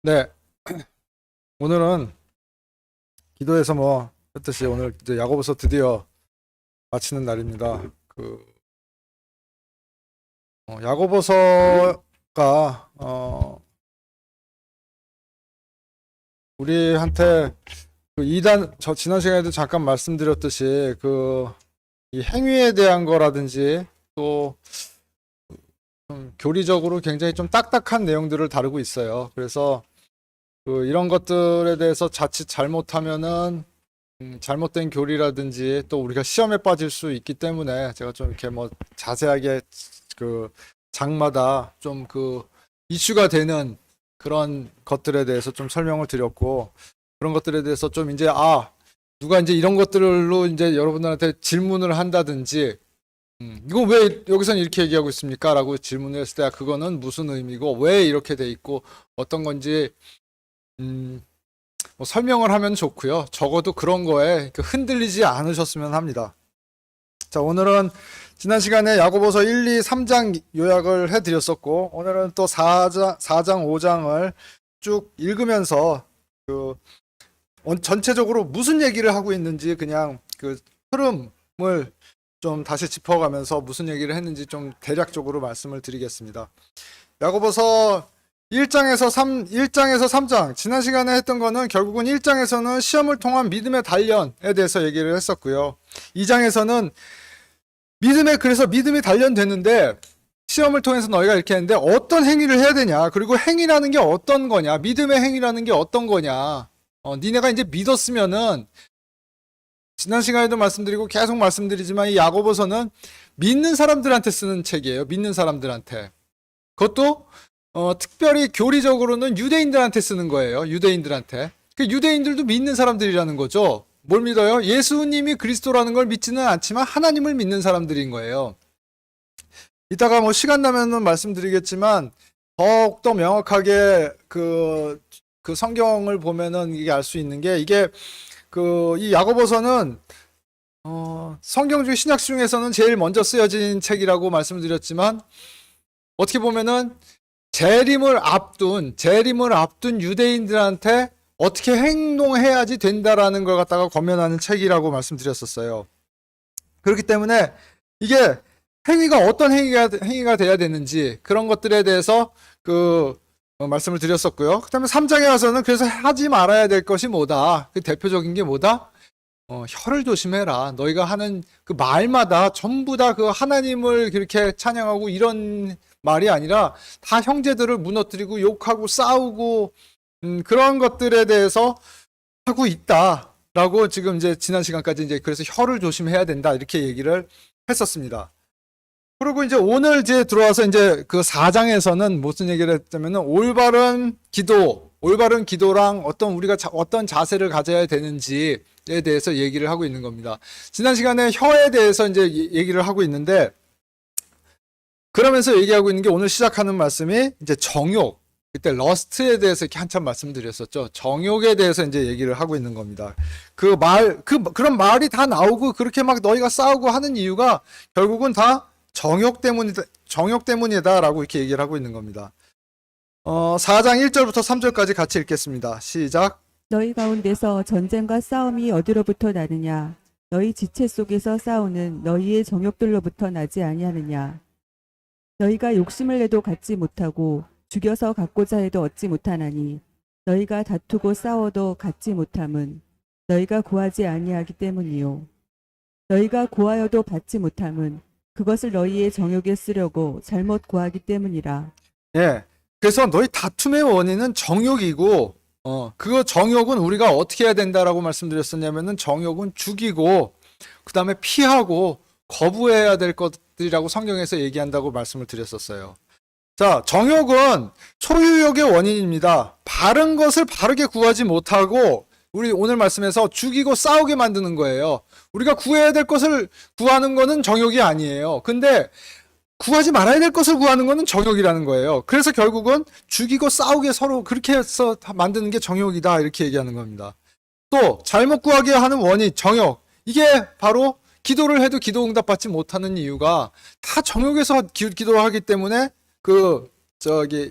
네, 오늘은 기도에서 뭐 했듯이 오늘 이제 야고보서 드디어 마치는 날입니다. 야고보서가 우리한테 저 지난 시간에도 잠깐 말씀드렸듯이 이 행위에 대한 거라든지 또 교리적으로 굉장히 좀 딱딱한 내용들을 다루고 있어요. 그래서 이런 것들에 대해서 자칫 잘못하면은 잘못된 교리라든지 또 우리가 시험에 빠질 수 있기 때문에 제가 좀 이렇게 뭐 자세하게 장마다 좀 이슈가 되는 그런 것들에 대해서 좀 설명을 드렸고, 그런 것들에 대해서 좀 이제 누가 이제 이런 것들로 이제 여러분들한테 질문을 한다든지 이거 왜 여기서는 이렇게 얘기하고 있습니까? 라고 질문을 했을 때 그거는 무슨 의미고 왜 이렇게 돼 있고 어떤 건지 뭐 설명을 하면 좋고요. 적어도 그런 거에 흔들리지 않으셨으면 합니다. 자, 오늘은 지난 시간에 야고보서 1, 2, 3장 요약을 해드렸었고, 오늘은 또 4장, 5장을 쭉 읽으면서 전체적으로 무슨 얘기를 하고 있는지 그냥 흐름을 좀 다시 짚어가면서 무슨 얘기를 했는지 좀 대략적으로 말씀을 드리겠습니다. 야고보서 1장에서 3장, 지난 시간에 했던 거는 결국은 1장에서는 시험을 통한 믿음의 단련에 대해서 얘기를 했었고요. 2장에서는 그래서 믿음이 단련됐는데 시험을 통해서 너희가 이렇게 했는데 어떤 행위를 해야 되냐, 그리고 행위라는 게 어떤 거냐, 믿음의 행위라는 게 어떤 거냐, 니네가 이제 믿었으면은, 지난 시간에도 말씀드리고 계속 말씀드리지만 이 야고보서는 믿는 사람들한테 쓰는 책이에요. 믿는 사람들한테. 그것도 특별히 교리적으로는 유대인들한테 쓰는 거예요. 유대인들한테. 유대인들도 믿는 사람들이라는 거죠. 뭘 믿어요? 예수님이 그리스도라는 걸 믿지는 않지만 하나님을 믿는 사람들인 거예요. 이따가 뭐 시간 나면은 말씀드리겠지만 더욱더 명확하게 그 성경을 보면은 이게 알 수 있는 게, 이게 이 야고보서는 성경 중 신약 중에서는 제일 먼저 쓰여진 책이라고 말씀드렸지만, 어떻게 보면은 재림을 앞둔 유대인들한테 어떻게 행동해야지 된다라는 걸 갖다가 권면하는 책이라고 말씀드렸었어요. 그렇기 때문에 이게 행위가 어떤 행위가 돼야 되는지 그런 것들에 대해서 말씀을 드렸었고요. 그 다음에 3장에 와서는 그래서 하지 말아야 될 것이 뭐다. 그 대표적인 게 뭐다? 혀를 조심해라. 너희가 하는 그 말마다 전부 다 하나님을 그렇게 찬양하고 이런 말이 아니라 다 형제들을 무너뜨리고 욕하고 싸우고 그런 것들에 대해서 하고 있다라고 지금 이제 지난 시간까지 이제 그래서 혀를 조심해야 된다 이렇게 얘기를 했었습니다. 그리고 이제 오늘 이제 들어와서 이제 4장에서는 무슨 얘기를 했냐면은 올바른 기도랑 우리가 어떤 자세를 가져야 되는지에 대해서 얘기를 하고 있는 겁니다. 지난 시간에 혀에 대해서 이제 얘기를 하고 있는데, 그러면서 얘기하고 있는 게 오늘 시작하는 말씀이 이제 정욕, 그때 러스트에 대해서 이렇게 한참 말씀드렸었죠. 정욕에 대해서 이제 얘기를 하고 있는 겁니다. 그런 말이 다 나오고 그렇게 막 너희가 싸우고 하는 이유가 결국은 다 정욕 때문이다라고 이렇게 얘기를 하고 있는 겁니다. 4장 1절부터 3절까지 같이 읽겠습니다. 시작. 너희 가운데서 전쟁과 싸움이 어디로부터 나느냐? 너희 지체 속에서 싸우는 너희의 정욕들로부터 나지 아니하느냐? 너희가 욕심을 내도 갖지 못하고 죽여서 갖고자 해도 얻지 못하나니, 너희가 다투고 싸워도 갖지 못함은 너희가 구하지 아니하기 때문이요. 너희가 구하여도 받지 못함은 그것을 너희의 정욕에 쓰려고 잘못 구하기 때문이라. 예. 그래서 너희 다툼의 원인은 정욕이고, 그 정욕은 우리가 어떻게 해야 된다라고 말씀드렸었냐면은 정욕은 죽이고, 그 다음에 피하고 거부해야 될 것들이라고 성경에서 얘기한다고 말씀을 드렸었어요. 자, 정욕은 소유욕의 원인입니다. 바른 것을 바르게 구하지 못하고 우리 오늘 말씀에서 죽이고 싸우게 만드는 거예요. 우리가 구해야 될 것을 구하는 거는 정욕이 아니에요. 근데 구하지 말아야 될 것을 구하는 거는 정욕이라는 거예요. 그래서 결국은 죽이고 싸우게 서로 그렇게 해서 만드는 게 정욕이다 이렇게 얘기하는 겁니다. 또 잘못 구하게 하는 원인, 정욕. 이게 바로 기도를 해도 기도 응답받지 못하는 이유가 다 정욕에서 기도를 하기 때문에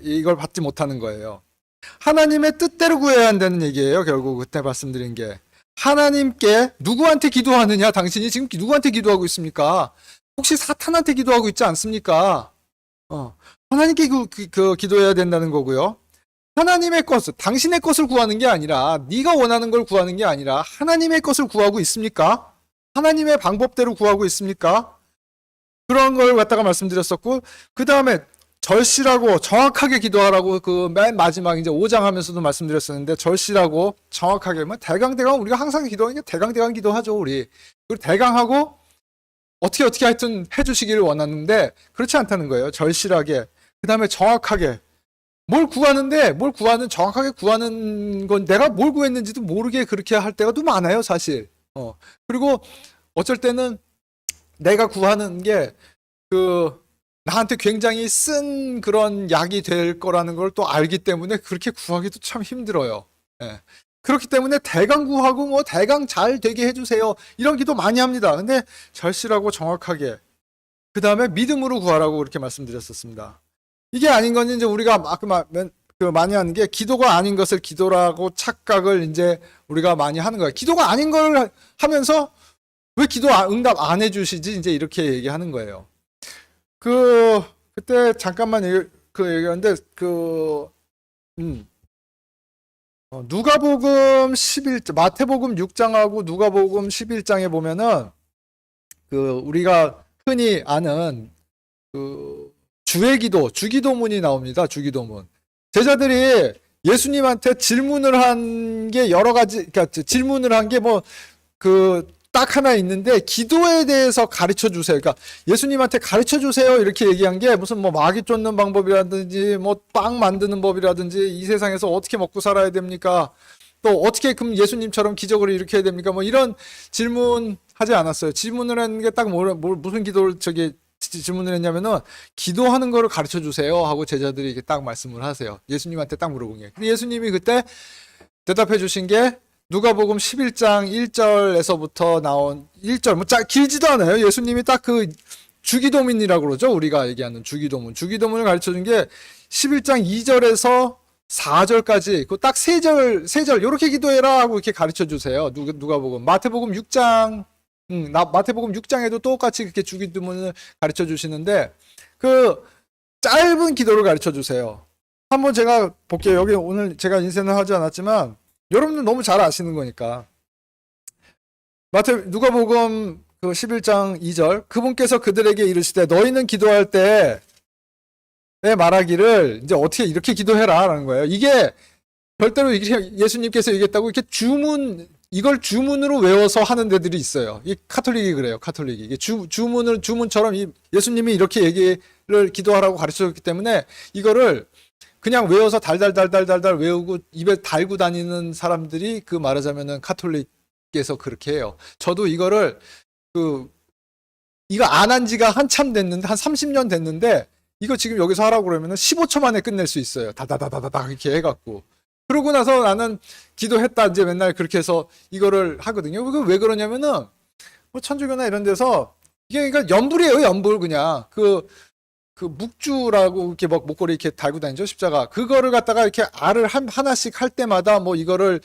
이걸 받지 못하는 거예요. 하나님의 뜻대로 구해야 한다는 얘기예요. 결국 그때 말씀드린 게. 하나님께 누구한테 기도하느냐? 당신이 지금 누구한테 기도하고 있습니까? 혹시 사탄한테 기도하고 있지 않습니까? 하나님께 기도해야 된다는 거고요. 하나님의 것을, 당신의 것을 구하는 게 아니라, 네가 원하는 걸 구하는 게 아니라 하나님의 것을 구하고 있습니까? 하나님의 방법대로 구하고 있습니까? 그런 걸 갖다가 말씀드렸었고, 그 다음에 절실하고 정확하게 기도하라고 그 맨 마지막 이제 5장 하면서도 말씀드렸었는데, 절실하고 정확하게, 뭐 대강대강 우리가 항상 기도하는 게 대강대강 기도하죠, 우리. 그리고 대강하고 어떻게 하여튼 해주시기를 원하는데 그렇지 않다는 거예요. 절실하게. 그 다음에 정확하게. 뭘 정확하게 구하는 건 내가 뭘 구했는지도 모르게 그렇게 할 때가 또 많아요, 사실. 그리고 어쩔 때는 내가 구하는 게 나한테 굉장히 쓴 그런 약이 될 거라는 걸 또 알기 때문에 그렇게 구하기도 참 힘들어요. 예. 그렇기 때문에 대강 구하고 뭐 대강 잘 되게 해주세요. 이런 기도 많이 합니다. 근데 절실하고 정확하게. 그 다음에 믿음으로 구하라고 그렇게 말씀드렸었습니다. 이게 아닌 건 이제 우리가 많이 하는 게 기도가 아닌 것을 기도라고 착각을 이제 우리가 많이 하는 거예요. 기도가 아닌 걸 하면서 왜 응답 안 해주시지? 이제 이렇게 얘기하는 거예요. 그때 잠깐만 얘기하는데, 누가복음 11장, 마태복음 6장하고 누가복음 11장에 보면은, 우리가 흔히 아는, 주의 기도, 주기도문이 나옵니다. 주기도문. 제자들이 예수님한테 질문을 한 게 여러 가지, 그러니까 질문을 한 게 딱 하나 있는데 기도에 대해서 가르쳐 주세요. 그러니까 예수님한테 가르쳐 주세요 이렇게 얘기한 게 무슨 뭐 마귀 쫓는 방법이라든지 뭐 빵 만드는 법이라든지 이 세상에서 어떻게 먹고 살아야 됩니까? 또 어떻게 그럼 예수님처럼 기적을 일으켜야 됩니까? 뭐 이런 질문 하지 않았어요. 질문을 한 게 딱 무슨 기도를 질문을 했냐면은 기도하는 거를 가르쳐 주세요 하고 제자들이 이렇게 딱 말씀을 하세요. 예수님한테 딱 물어본 게. 근데 예수님이 그때 대답해 주신 게 누가복음 11장 1절에서부터 나온 1절, 길지도 않아요. 예수님이 딱 주기도문이라고 그러죠. 우리가 얘기하는 주기도문. 주기도문을 가르쳐 준 게 11장 2절에서 4절까지, 딱 3절, 요렇게 기도해라 하고 이렇게 가르쳐 주세요. 누가복음. 마태복음 6장, 마태복음 6장에도 똑같이 그렇게 주기도문을 가르쳐 주시는데, 짧은 기도를 가르쳐 주세요. 한번 제가 볼게요. 여기 오늘 제가 인쇄는 하지 않았지만, 여러분들 너무 잘 아시는 거니까. 누가복음 11장 2절. 그분께서 그들에게 이르시되 너희는 기도할 때 말하기를 이제 어떻게 이렇게 기도해라 라는 거예요. 이게 절대로 예수님께서 얘기했다고 이렇게 이걸 주문으로 외워서 하는 데들이 있어요. 이 카톨릭이 그래요. 카톨릭이. 이게 주문처럼 예수님이 이렇게 얘기를 기도하라고 가르쳐줬기 때문에 이거를 그냥 외워서 달달 외우고 입에 달고 다니는 사람들이 말하자면은 카톨릭에서 그렇게 해요. 저도 이거를 이거 안 한 지가 한참 됐는데 한 30년 됐는데 이거 지금 여기서 하라고 그러면은 15초 만에 끝낼 수 있어요. 다다다다다 이렇게 해갖고. 그러고 나서 나는 기도했다 이제 맨날 그렇게 해서 이거를 하거든요. 왜 그러냐면은 뭐 천주교나 이런 데서 이게 그러니까 연불이에요. 연불 그냥 묵주라고 이렇게 막 목걸이 이렇게 달고 다니죠, 십자가. 그거를 갖다가 이렇게 알을 하나씩 할 때마다 뭐 이거를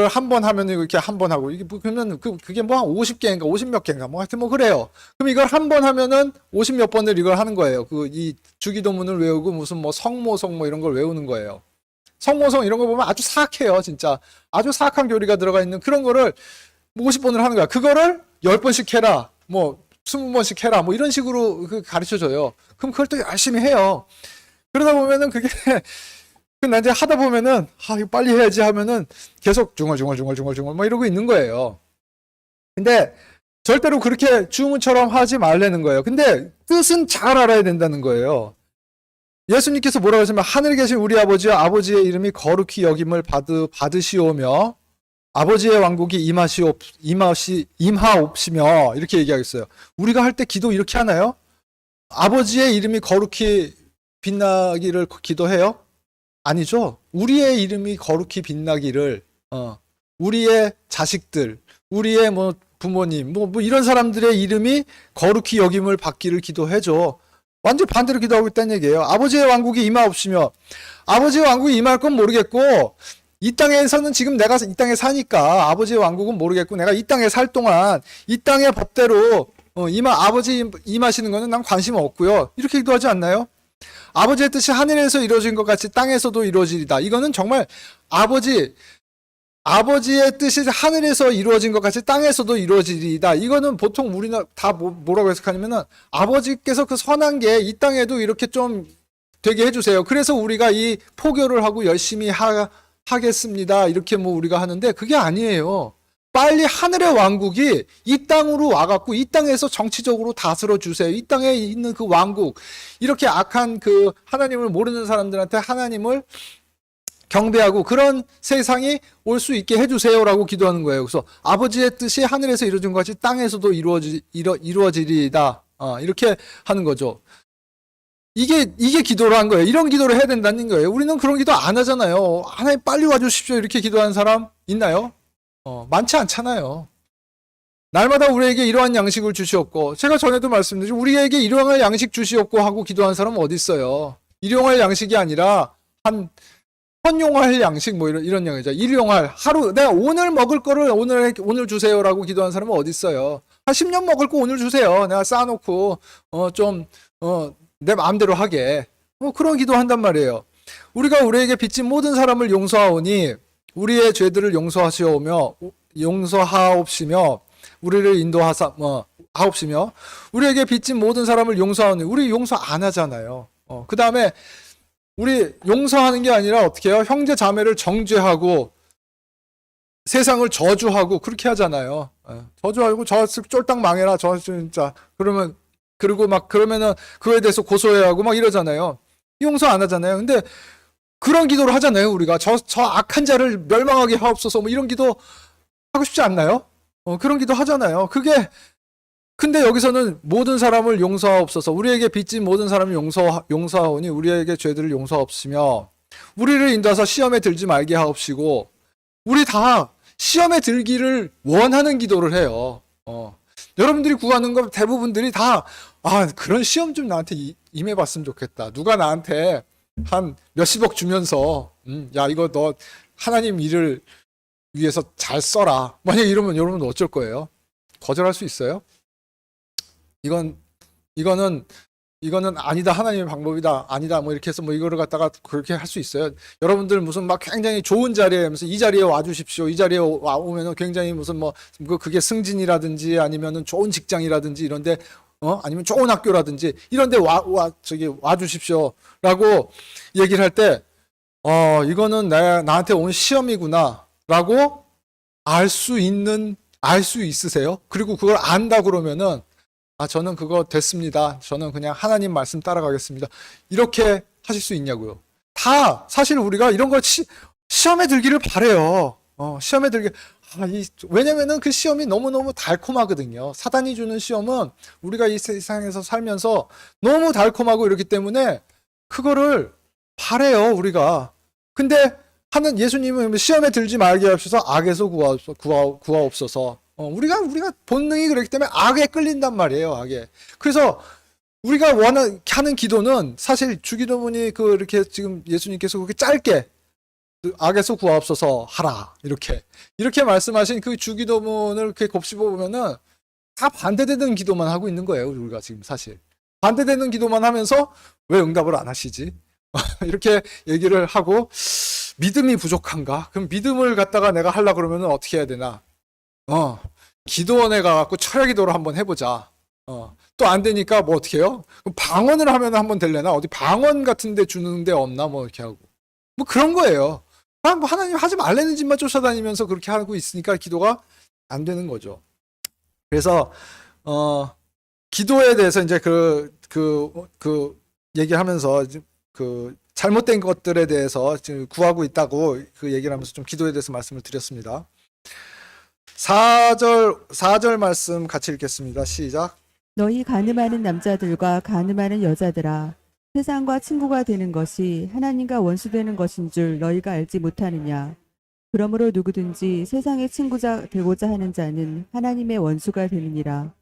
한 번 하면 이렇게 한 번 하고, 이게 그러면 그게 뭐 한 50개인가 50몇 개인가 뭐 하여튼 뭐 그래요. 그럼 이걸 한 번 하면은 50 몇 번을 이걸 하는 거예요. 이 주기도문을 외우고 무슨 뭐 성모성 뭐 이런 걸 외우는 거예요. 성모성 이런 거 보면 아주 사악해요, 진짜. 아주 사악한 교리가 들어가 있는 그런 거를 50번을 하는 거야. 그거를 10번씩 해라. 뭐 20번씩 해라. 뭐 이런 식으로 가르쳐 줘요. 그럼 그걸 또 열심히 해요. 그러다 보면은 그게 나 이제 하다 보면은 이거 빨리 해야지 하면은 계속 중얼중얼 뭐 이러고 있는 거예요. 근데 절대로 그렇게 주문처럼 하지 말라는 거예요. 근데 뜻은 잘 알아야 된다는 거예요. 예수님께서 뭐라고 하시면 하늘에 계신 우리 아버지와 아버지의 이름이 거룩히 여김을 받으시오며 아버지의 왕국이 임하옵시며 이렇게 얘기하겠어요. 우리가 할 때 기도 이렇게 하나요? 아버지의 이름이 거룩히 빛나기를 기도해요? 아니죠. 우리의 이름이 거룩히 빛나기를 우리의 자식들, 우리의 뭐 부모님, 뭐 이런 사람들의 이름이 거룩히 여김을 받기를 기도해줘. 완전 반대로 기도하고 있다는 얘기예요. 아버지의 왕국이 임하옵시며, 아버지의 왕국이 임할 건 모르겠고, 이 땅에서는 지금 내가 이 땅에 사니까 아버지의 왕국은 모르겠고, 내가 이 땅에 살 동안 이 땅의 법대로 아버지 임하시는 거는 난 관심 없고요. 이렇게 기도하지 않나요? 아버지의 뜻이 하늘에서 이루어진 것 같이 땅에서도 이루어지리다. 이거는 정말 아버지의 뜻이 하늘에서 이루어진 것 같이 땅에서도 이루어지리다. 이거는 보통 우리는 다 뭐라고 해석하냐면은 아버지께서 그 선한 게 이 땅에도 이렇게 좀 되게 해주세요. 그래서 우리가 이 포교를 하고 열심히 하겠습니다. 이렇게 뭐 우리가 하는데 그게 아니에요. 빨리 하늘의 왕국이 이 땅으로 와갖고 이 땅에서 정치적으로 다스려 주세요. 이 땅에 있는 그 왕국, 이렇게 악한 그 하나님을 모르는 사람들한테 하나님을 경배하고 그런 세상이 올 수 있게 해주세요라고 기도하는 거예요. 그래서 아버지의 뜻이 하늘에서 이루어진 것 같이 땅에서도 이루어지리이다. 이렇게 하는 거죠. 이게 기도를 한 거예요. 이런 기도를 해야 된다는 거예요. 우리는 그런 기도 안 하잖아요. 하나님 빨리 와주십시오. 이렇게 기도하는 사람 있나요? 많지 않잖아요. 날마다 우리에게 이러한 양식을 주시옵고, 제가 전에도 말씀드렸죠. 우리에게 일용할 양식 주시옵고 하고 기도하는 사람은 어디 있어요? 일용할 양식이 아니라 헌용할 양식 뭐 이런 양이죠. 일용할 하루 내가 오늘 먹을 거를 오늘 주세요라고 기도하는 사람은 어디 있어요? 한 10년 먹을 거 오늘 주세요. 내가 쌓아놓고 내 마음대로 하게. 그런 기도한단 말이에요. 우리가 우리에게 빚진 모든 사람을 용서하오니 우리의 죄들을 용서하옵시며 우리를 하옵시며 우리에게 빚진 모든 사람을 용서하오니, 우리 용서 안 하잖아요. 그 다음에 우리 용서하는 게 아니라 어떻게 해요? 형제 자매를 정죄하고 세상을 저주하고 그렇게 하잖아요. 저주하고 저 쫄딱 망해라 저 진짜 그러면은 그거에 대해서 고소해야 하고 막 이러잖아요. 용서 안 하잖아요. 근데 그런 기도를 하잖아요. 우리가 저 악한 자를 멸망하게 하옵소서 뭐 이런 기도 하고 싶지 않나요? 그런 기도 하잖아요. 근데 여기서는 모든 사람을 용서하옵소서, 우리에게 빚진 모든 사람을 용서하오니 우리에게 죄들을 용서하옵시며 우리를 인도하사 시험에 들지 말게 하옵시고. 우리 다 시험에 들기를 원하는 기도를 해요. 여러분들이 구하는 거 대부분들이 다 그런 시험 좀 나한테 임해봤으면 좋겠다. 누가 나한테 한 몇십억 주면서 야 이거 너 하나님 일을 위해서 잘 써라. 만약 이러면 여러분 어쩔 거예요? 거절할 수 있어요? 이거는 아니다, 하나님의 방법이다, 아니다, 뭐 이렇게 해서 뭐 이거를 갖다가 그렇게 할 수 있어요? 여러분들 무슨 막 굉장히 좋은 자리에 무슨 이 자리에 와주십시오, 이 자리에 오면은 굉장히 무슨 뭐 그게 승진이라든지 아니면은 좋은 직장이라든지 이런데 아니면 좋은 학교라든지 이런데 와주십시오라고 얘기를 할 때 이거는 나한테 온 시험이구나라고 알 수 있으세요? 그리고 그걸 안다 그러면은 저는 그거 됐습니다. 저는 그냥 하나님 말씀 따라가겠습니다. 이렇게 하실 수 있냐고요. 다 사실 우리가 이런 걸 시험에 들기를 바래요. 시험에 들기. 왜냐면은 그 시험이 너무너무 달콤하거든요. 사단이 주는 시험은 우리가 이 세상에서 살면서 너무 달콤하고 이렇기 때문에 그거를 바래요, 우리가. 근데 예수님은 시험에 들지 말게 하옵소서, 악에서 구하옵소서. 우리가 본능이 그렇기 때문에 악에 끌린단 말이에요, 악에. 그래서 우리가 하는 기도는 사실 주기도문이 그렇게 지금 예수님께서 그렇게 짧게 악에서 구하옵소서 하라 이렇게 말씀하신 그 주기도문을 이렇게 곱씹어 보면은 다 반대되는 기도만 하고 있는 거예요. 우리가 지금 사실 반대되는 기도만 하면서 왜 응답을 안 하시지? 이렇게 얘기를 하고, 믿음이 부족한가? 그럼 믿음을 갖다가 내가 하려고 그러면 어떻게 해야 되나? 기도원에 가갖고 철야 기도를 한번 해보자. 또 안 되니까 뭐 어떻게 해요? 그럼 방언을 하면 한번 될래나? 어디 방언 같은 데 주는 데 없나? 뭐 이렇게 하고. 뭐 그런 거예요. 뭐 하나님 하지 말라는 집만 쫓아다니면서 그렇게 하고 있으니까 기도가 안 되는 거죠. 그래서, 기도에 대해서 이제 얘기하면서 잘못된 것들에 대해서 지금 구하고 있다고 그 얘기를 하면서 좀 기도에 대해서 말씀을 드렸습니다. 4절 말씀 같이 읽겠습니다. 시작. 너희 간음하는 남자들과 간음하는 여자들아, 세상과 친구가 되는 것이 하나님과 원수되는 것인 줄 너희가 알지 못하느냐. 그러므로 누구든지 세상의 친구자 되고자 하는 자는 하나님의 원수가 되느니라.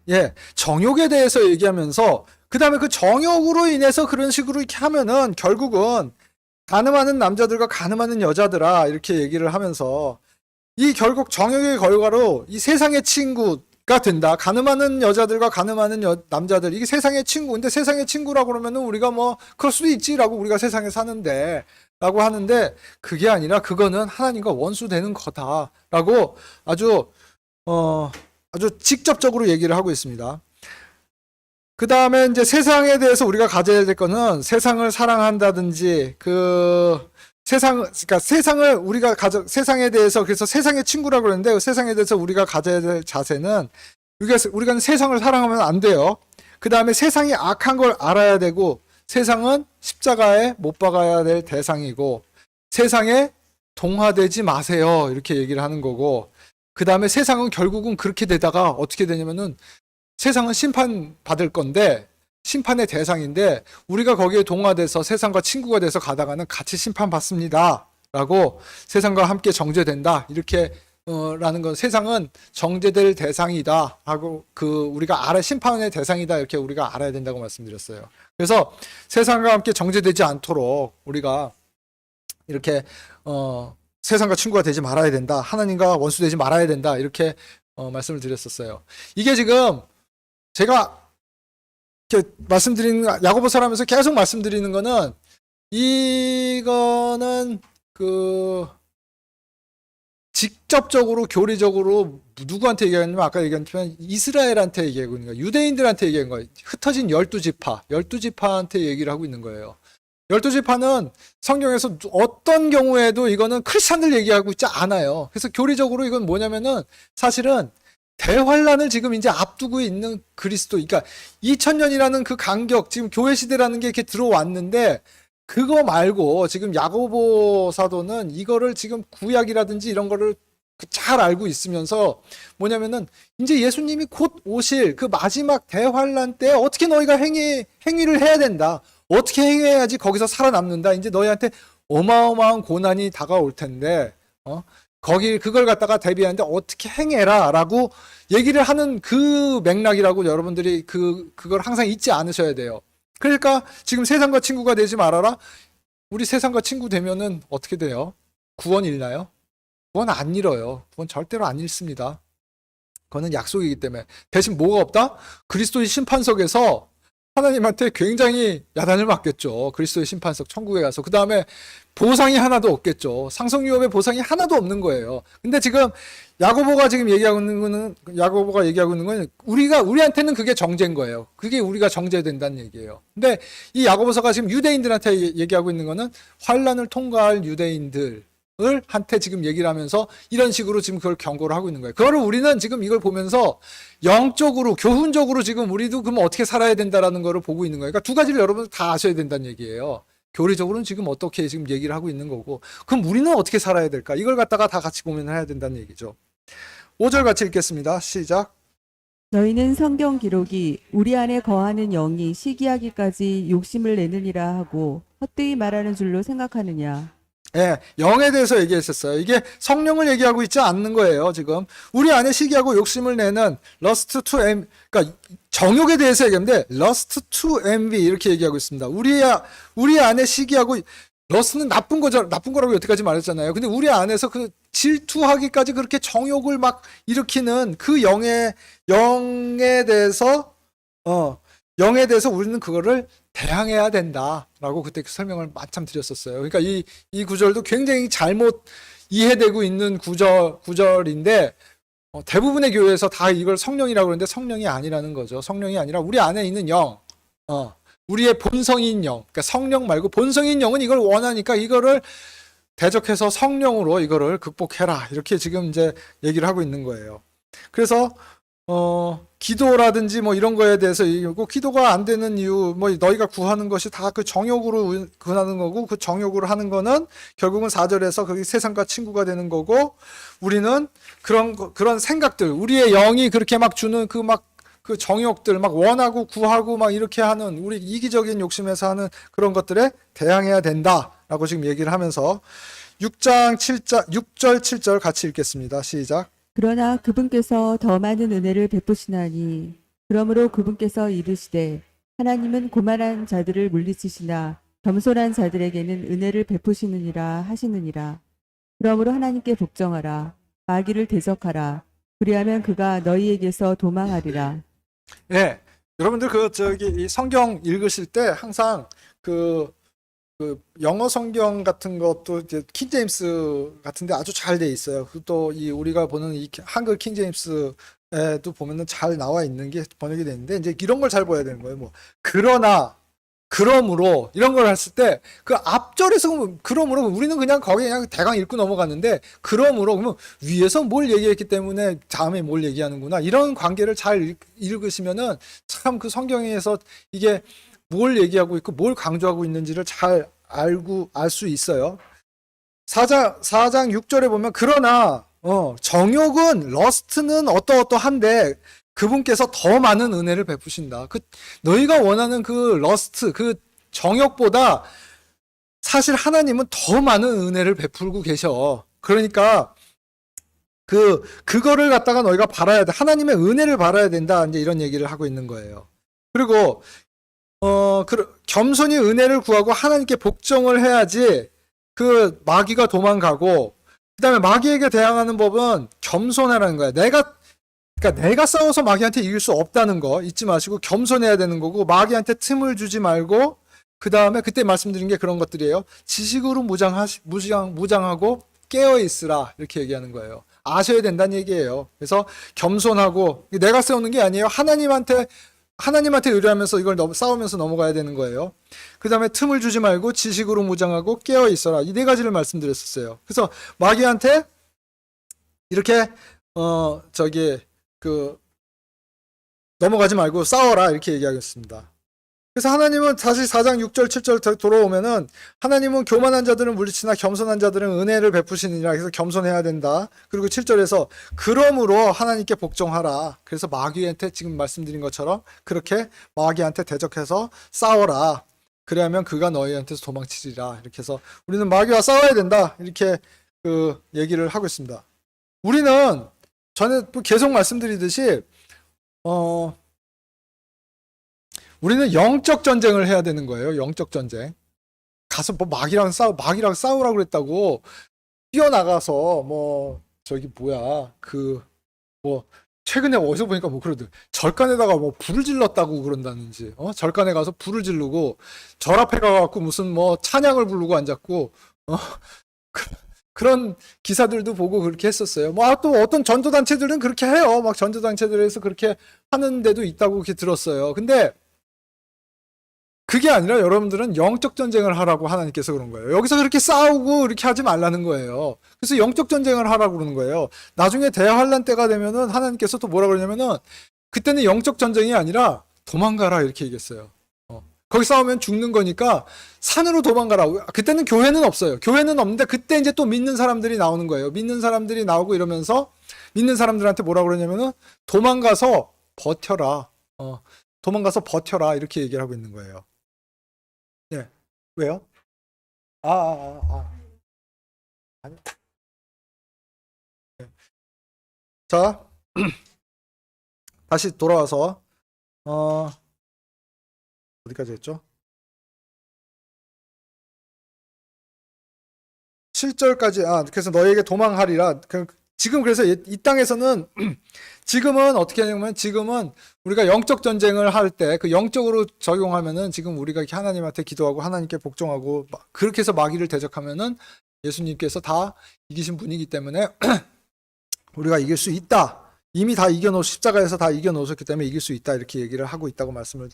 예, 정욕에 대해서 얘기하면서 그 다음에 그 정욕으로 인해서 그런 식으로 이렇게 하면은 결국은 가늠하는 남자들과 가늠하는 여자들아 이렇게 얘기를 하면서 이 결국 정욕의 결과로 이 세상의 친구가 된다. 가늠하는 여자들과 가늠하는 남자들 이게 세상의 친구인데 세상의 친구라고 그러면은 우리가 뭐 그럴 수도 있지라고 우리가 세상에 사는데 라고 하는데 그게 아니라 그거는 하나님과 원수 되는 거다라고 아주 아주 직접적으로 얘기를 하고 있습니다. 그 다음에 이제 세상에 대해서 우리가 가져야 될 거는 세상을 사랑한다든지 그러니까 세상을 우리가 세상에 대해서 그래서 세상의 친구라고 그러는데 그 세상에 대해서 우리가 가져야 될 자세는 우리가 세상을 사랑하면 안 돼요. 그 다음에 세상이 악한 걸 알아야 되고 세상은 십자가에 못 박아야 될 대상이고 세상에 동화되지 마세요. 이렇게 얘기를 하는 거고 그 다음에 세상은 결국은 그렇게 되다가 어떻게 되냐면은 세상은 심판받을 건데 심판의 대상인데 우리가 거기에 동화돼서 세상과 친구가 돼서 가다가는 같이 심판받습니다. 라고 세상과 함께 정죄된다. 이렇게 라는 건 세상은 정죄될 대상이다 하고 우리가 심판의 대상이다 이렇게 우리가 알아야 된다고 말씀드렸어요. 그래서 세상과 함께 정죄되지 않도록 우리가 이렇게 세상과 친구가 되지 말아야 된다. 하나님과 원수 되지 말아야 된다. 이렇게 말씀을 드렸었어요. 이게 지금 제가 이렇게 말씀드리는 야고보서를 하면서 계속 말씀드리는 거는 이거는 직접적으로 교리적으로 누구한테 얘기하냐면 아까 얘기했지만 이스라엘한테 얘기하고 있는 거예요. 유대인들한테 얘기하는 거예요. 흩어진 12지파한테 얘기를 하고 있는 거예요. 12지파는 성경에서 어떤 경우에도 이거는 크리스찬들 얘기하고 있지 않아요. 그래서 교리적으로 이건 뭐냐면은 사실은 대환란을 지금 이제 앞두고 있는 그리스도, 그러니까 2000년이라는 그 간격, 지금 교회 시대라는 게 이렇게 들어왔는데 그거 말고 지금 야고보 사도는 이거를 지금 구약이라든지 이런 거를 잘 알고 있으면서 뭐냐면은 이제 예수님이 곧 오실 그 마지막 대환란 때 어떻게 너희가 행위를 해야 된다. 어떻게 행해야지 거기서 살아남는다. 이제 너희한테 어마어마한 고난이 다가올 텐데, 그걸 갖다가 대비하는데 어떻게 행해라라고 얘기를 하는 그 맥락이라고 여러분들이 그걸 항상 잊지 않으셔야 돼요. 그러니까 지금 세상과 친구가 되지 말아라. 우리 세상과 친구 되면은 어떻게 돼요? 구원 잃나요? 구원 안 잃어요. 구원 절대로 안 잃습니다. 그거는 약속이기 때문에. 대신 뭐가 없다? 그리스도의 심판석에서 하나님한테 굉장히 야단을 맞겠죠. 그리스도의 심판석 천국에 가서. 그 다음에 보상이 하나도 없겠죠. 상속유업의 보상이 하나도 없는 거예요. 근데 지금 야고보가 얘기하고 있는 건 우리한테는 그게 정죄인 거예요. 그게 우리가 정죄된다는 얘기예요. 근데 이 야고보서가 지금 유대인들한테 얘기하고 있는 거는 환란을 통과할 유대인들 한테 지금 얘기를 하면서 이런 식으로 지금 그걸 경고를 하고 있는 거예요. 그거를 우리는 지금 이걸 보면서 영적으로, 교훈적으로 지금 우리도 그럼 어떻게 살아야 된다라는 거를 보고 있는 거예요. 그러니까 두 가지를 여러분 다 아셔야 된다는 얘기예요. 교리적으로는 지금 어떻게 지금 얘기를 하고 있는 거고, 그럼 우리는 어떻게 살아야 될까? 이걸 갖다가 다 같이 고민을 해야 된다는 얘기죠. 5절 같이 읽겠습니다. 시작. 너희는 성경 기록이 우리 안에 거하는 영이 시기하기까지 욕심을 내느니라 하고 헛되이 말하는 줄로 생각하느냐. 예, 영에 대해서 얘기했었어요. 이게 성령을 얘기하고 있지 않는 거예요, 지금. 우리 안에 시기하고 욕심을 내는 lust to envy, 그러니까 정욕에 대해서 얘기하는데 lust to envy 이렇게 얘기하고 있습니다. 우리 안에 시기하고 lust는 나쁜 거라고 여태까지 말했잖아요. 근데 우리 안에서 그 질투하기까지 그렇게 정욕을 막 일으키는 그 영에 대해서 우리는 그거를 대항해야 된다라고 그때 그 설명을 마침 드렸었어요. 그러니까 이 구절도 굉장히 잘못 이해되고 있는 구절인데 대부분의 교회에서 다 이걸 성령이라고 그러는데 성령이 아니라는 거죠. 성령이 아니라 우리 안에 있는 영, 우리의 본성인 영, 그러니까 성령 말고 본성인 영은 이걸 원하니까 이거를 대적해서 성령으로 이거를 극복해라 이렇게 지금 이제 얘기를 하고 있는 거예요. 그래서 기도라든지 뭐 이런 거에 대해서 얘기하고 기도가 안 되는 이유 뭐 너희가 구하는 것이 다 그 정욕으로 구하는 거고 그 정욕으로 하는 거는 결국은 4절에서 거기 세상과 친구가 되는 거고 우리는 그런 생각들 우리의 영이 그렇게 막 주는 그 정욕들 막 원하고 구하고 막 이렇게 하는 우리 이기적인 욕심에서 하는 그런 것들에 대항해야 된다라고 지금 얘기를 하면서 6절 7절 같이 읽겠습니다. 시작. 그러나 그분께서 더 많은 은혜를 베푸시나니 그러므로 그분께서 이르시되 하나님은 고만한 자들을 물리치시나 겸손한 자들에게는 은혜를 베푸시느니라 하시느니라. 그러므로 하나님께 복종하라. 마귀를 대적하라. 그리하면 그가 너희에게서 도망하리라. 예. 여러분들 이 성경 읽으실 때 항상 그 영어 성경 같은 것도 이제 킹제임스 같은데 아주 잘 돼 있어요. 또 이 우리가 보는 이 한글 킹제임스에도 보면은 잘 나와 있는 게 번역이 되는데 이제 이런 걸 잘 봐야 되는 거예요. 뭐 그러나 그러므로 이런 걸 했을 때 그 앞절에서 그러므로 우리는 그냥 거기 그냥 대강 읽고 넘어갔는데 그러므로 그러면 위에서 뭘 얘기했기 때문에 다음에 뭘 얘기하는구나 이런 관계를 잘 읽으시면은 참 그 성경에서 이게 뭘 얘기하고 있고 뭘 강조하고 있는지를 잘 알 수 있어요. 4장 6절에 보면 그러나 정욕은 러스트는 어떠어떠한데 그분께서 더 많은 은혜를 베푸신다. 너희가 원하는 그 러스트, 그 정욕보다 사실 하나님은 더 많은 은혜를 베풀고 계셔. 그러니까 그거를 갖다가 너희가 바라야 돼. 하나님의 은혜를 바라야 된다. 이제 이런 얘기를 하고 있는 거예요. 그리고 겸손히 은혜를 구하고 하나님께 복종을 해야지 그 마귀가 도망가고 그다음에 마귀에게 대항하는 법은 겸손하라는 거야. 그러니까 내가 싸워서 마귀한테 이길 수 없다는 거 잊지 마시고 겸손해야 되는 거고 마귀한테 틈을 주지 말고 그 다음에 그때 말씀드린 게 그런 것들이에요. 지식으로 무장하고 깨어 있으라 이렇게 얘기하는 거예요. 아셔야 된다는 얘기예요. 그래서 겸손하고 내가 세우는 게 아니에요. 하나님한테 의뢰하면서 이걸 싸우면서 넘어가야 되는 거예요. 그 다음에 틈을 주지 말고 지식으로 무장하고 깨어 있어라. 이 네 가지를 말씀드렸었어요. 그래서 마귀한테 이렇게 넘어가지 말고 싸워라 이렇게 얘기하겠습니다. 그래서 하나님은 다시 4장 6절 7절 돌아오면은 하나님은 교만한 자들은 물리치나 겸손한 자들은 은혜를 베푸시느니라. 그래서 겸손해야 된다. 그리고 7절에서 그러므로 하나님께 복종하라. 그래서 마귀한테 지금 말씀드린 것처럼 그렇게 마귀한테 대적해서 싸워라. 그래야면 그가 너희한테서 도망치리라. 이렇게 해서 우리는 마귀와 싸워야 된다. 이렇게 얘기를 하고 있습니다. 우리는 전에 또 계속 말씀드리듯이 우리는 영적 전쟁을 해야 되는 거예요. 영적 전쟁. 가서 뭐 마귀랑 싸우라고 그랬다고 뛰어나가서 최근에 어디서 보니까 그러더라고요. 절간에다가 불을 질렀다고 그런다는지, 절간에 가서 불을 지르고 절 앞에 가갖고 무슨 찬양을 부르고 앉았고, 그런 기사들도 보고 그렇게 했었어요. 또 어떤 전도단체들은 그렇게 해요. 막 전도단체들에서 그렇게 하는 데도 있다고 그렇게 들었어요. 근데 그게 아니라 여러분들은 영적 전쟁을 하라고 하나님께서 그런 거예요. 여기서 그렇게 싸우고 이렇게 하지 말라는 거예요. 그래서 영적 전쟁을 하라고 그러는 거예요. 나중에 대환란 때가 되면은 하나님께서 또 뭐라 그러냐면은 그때는 영적 전쟁이 아니라 도망가라 이렇게 얘기했어요. 거기 싸우면 죽는 거니까 산으로 도망가라. 그때는 교회는 없어요. 교회는 없는데 그때 이제 또 믿는 사람들이 나오는 거예요. 믿는 사람들이 나오고 이러면서 믿는 사람들한테 뭐라 그러냐면은 도망가서 버텨라. 도망가서 버텨라 이렇게 얘기를 하고 있는 거예요. 네. 왜요? 아니. 네. 자, 다시 돌아와서 어디까지 했죠? 7절까지 그래서 너에게 도망하리라. 지금 그래서 이 땅에서는 지금은 어떻게 하냐면 지금은 우리가 영적 전쟁을 할 때 그 영적으로 적용하면은 지금 우리가 이렇게 하나님한테 기도하고 하나님께 복종하고 그렇게 해서 마귀를 대적하면은 예수님께서 다 이기신 분이기 때문에 우리가 이길 수 있다. 이미 다 십자가에서 다 이겨놓으셨기 때문에 이길 수 있다. 이렇게 얘기를 하고 있다고 말씀을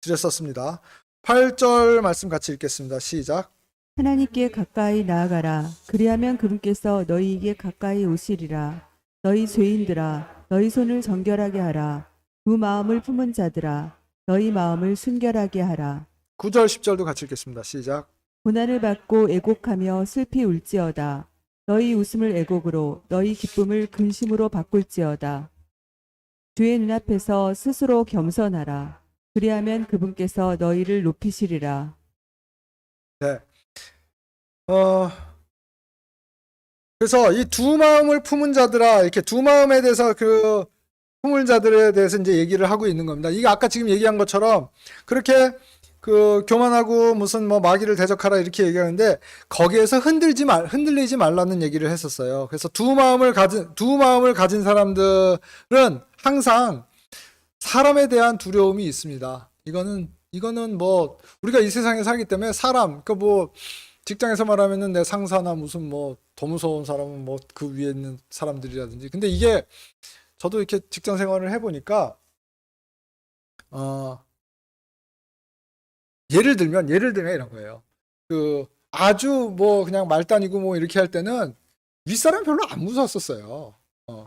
드렸었습니다. 8절 말씀 같이 읽겠습니다. 시작. 하나님께 가까이 나아가라. 그리하면 그분께서 너희에게 가까이 오시리라. 너희 죄인들아, 너희 손을 정결하게 하라. 두 마음을 품은 자들아, 너희 마음을 순결하게 하라. 9절 10절도 같이 읽겠습니다. 시작. 고난을 받고 애곡하며 슬피 울지어다. 너희 웃음을 애곡으로, 너희 기쁨을 근심으로 바꿀지어다. 주의 눈앞에서 스스로 겸손하라. 그리하면 그분께서 너희를 높이시리라. 네. 그래서 이 두 마음을 품은 자들아, 이렇게 두 마음에 대해서 그 품은 자들에 대해서 이제 얘기를 하고 있는 겁니다. 이게 아까 지금 얘기한 것처럼 그렇게 그 교만하고 무슨 뭐 마귀를 대적하라 이렇게 얘기하는데 거기에서 흔들리지 말라는 얘기를 했었어요. 그래서 두 마음을 가진 사람들은 항상 사람에 대한 두려움이 있습니다. 이거는 뭐 우리가 이 세상에 살기 때문에 사람, 그 뭐 직장에서 말하면은 내 상사나 무슨 뭐 더 무서운 사람은 뭐 그 위에 있는 사람들이라든지. 근데 이게 저도 이렇게 직장 생활을 해보니까 예를 들면 이런 거예요. 그 아주 뭐 그냥 말단이고 뭐 이렇게 할 때는 윗사람 별로 안 무서웠었어요.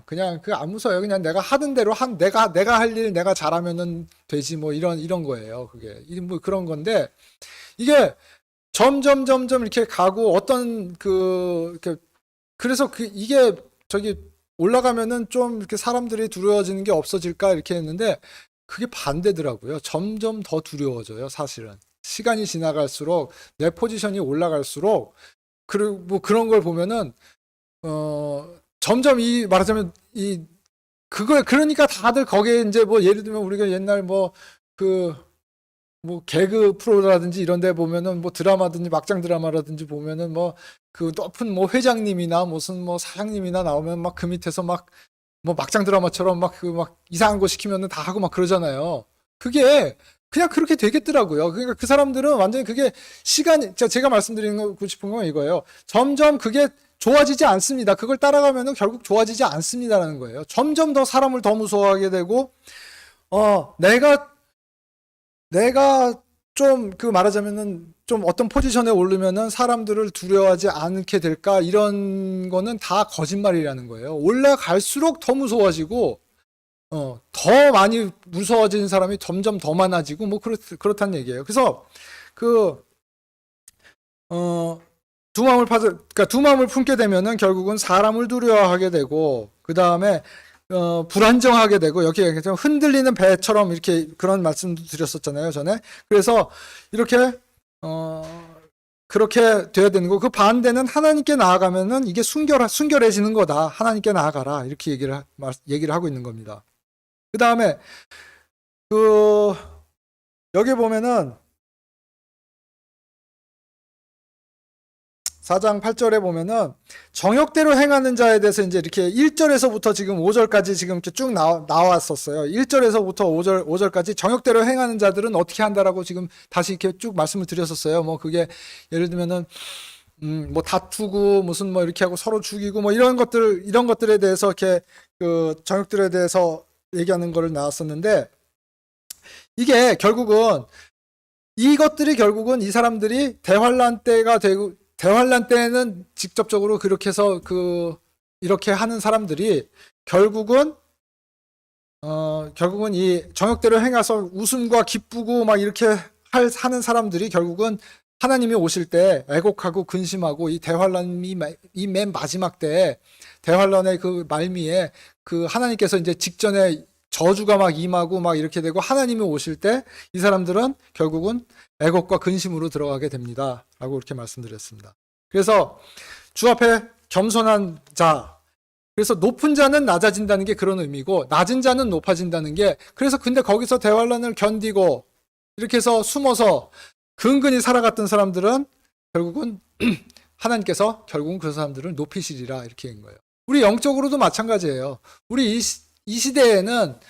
그냥 그 안 무서워요. 그냥 내가 하던 대로 내가 할 일 내가 잘하면은 되지 뭐 이런 거예요. 그게 뭐 그런 건데 이게 점점 이렇게 가고 어떤 그래서 이게 저기 올라가면은 좀 이렇게 사람들이 두려워지는 게 없어질까 이렇게 했는데 그게 반대더라고요. 점점 더 두려워져요, 사실은. 시간이 지나갈수록 내 포지션이 올라갈수록 그리고 뭐 그런 걸 보면은 점점 말하자면 그러니까 다들 거기에 이제 뭐 예를 들면 우리가 옛날 뭐 개그 프로라든지 이런 데 보면은 뭐 드라마든지 막장 드라마라든지 보면은 뭐 그 높은 뭐 회장님이나 무슨 뭐 사장님이나 나오면 막 그 밑에서 막 뭐 막장 드라마처럼 막 이상한 거 시키면은 다 하고 막 그러잖아요. 그게 그냥 그렇게 되겠더라고요. 그러니까 그 사람들은 완전히 그게 제가 말씀드리고 싶은 건 이거예요. 점점 그게 좋아지지 않습니다. 그걸 따라가면은 결국 좋아지지 않습니다라는 거예요. 점점 더 사람을 더 무서워하게 되고, 내가 좀 말하자면은 좀 어떤 포지션에 오르면은 사람들을 두려워하지 않게 될까 이런 거는 다 거짓말이라는 거예요. 올라갈수록 더 무서워지고 더 많이 무서워지는 사람이 점점 더 많아지고 뭐 그렇다는 얘기예요. 그래서 그러니까 두 마음을 품게 되면은 결국은 사람을 두려워하게 되고 그 다음에 불안정하게 되고 여기 좀 흔들리는 배처럼 이렇게 그런 말씀도 드렸었잖아요, 전에. 그래서 이렇게 그렇게 돼야 되는 거. 그 반대는 하나님께 나아가면은 이게 순결해지는 거다. 하나님께 나아가라. 이렇게 얘기를 하고 있는 겁니다. 그 다음에 여기 보면은 4장 8절에 보면은 정욕대로 행하는 자에 대해서 이제 이렇게 1절에서부터 지금 5절까지 지금 이렇게 쭉 나왔었어요. 1절에서부터 5절까지 정욕대로 행하는 자들은 어떻게 한다라고 지금 다시 이렇게 쭉 말씀을 드렸었어요. 뭐 그게 예를 들면은 뭐 다투고 무슨 뭐 이렇게 하고 서로 죽이고 뭐 이런 것들에 대해서 이렇게 그 정욕들에 대해서 얘기하는 거를 나왔었는데 이게 결국은 이것들이 결국은 이 사람들이 대환란 때가 되고 대환란 때는 직접적으로 그렇게 해서 이렇게 하는 사람들이 결국은 이 정욕대로 행해서 웃음과 기쁘고 막 이렇게 하는 사람들이 결국은 하나님이 오실 때 애곡하고 근심하고 이 대환란이 이 맨 마지막 때 대환란의 그 말미에 그 하나님께서 이제 직전에 저주가 막 임하고 막 이렇게 되고 하나님이 오실 때 이 사람들은 결국은 애곡과 근심으로 들어가게 됩니다. 라고 이렇게 말씀드렸습니다. 그래서 주 앞에 겸손한 자, 그래서 높은 자는 낮아진다는 게 그런 의미고 낮은 자는 높아진다는 게 그래서 근데 거기서 대환란을 견디고 이렇게 해서 숨어서 근근히 살아갔던 사람들은 결국은 하나님께서 결국은 그 사람들을 높이시리라 이렇게 한 거예요. 우리 영적으로도 마찬가지예요. 우리 이 시대에는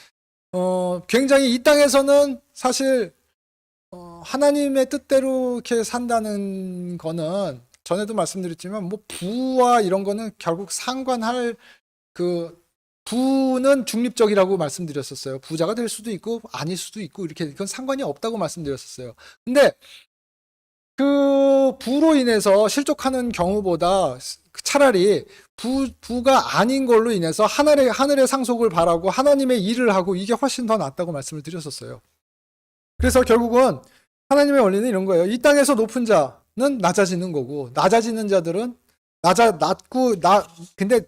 굉장히 이 땅에서는 사실 하나님의 뜻대로 이렇게 산다는 거는 전에도 말씀드렸지만 뭐 부와 이런 거는 결국 상관할 부는 중립적이라고 말씀드렸었어요. 부자가 될 수도 있고 아닐 수도 있고 이렇게 그건 상관이 없다고 말씀드렸었어요. 근데 그 부로 인해서 실족하는 경우보다 차라리 부가 아닌 걸로 인해서 하늘의 상속을 바라고 하나님의 일을 하고 이게 훨씬 더 낫다고 말씀을 드렸었어요. 그래서 결국은 하나님의 원리는 이런 거예요. 이 땅에서 높은 자는 낮아지는 거고 낮아지는 자들은 근데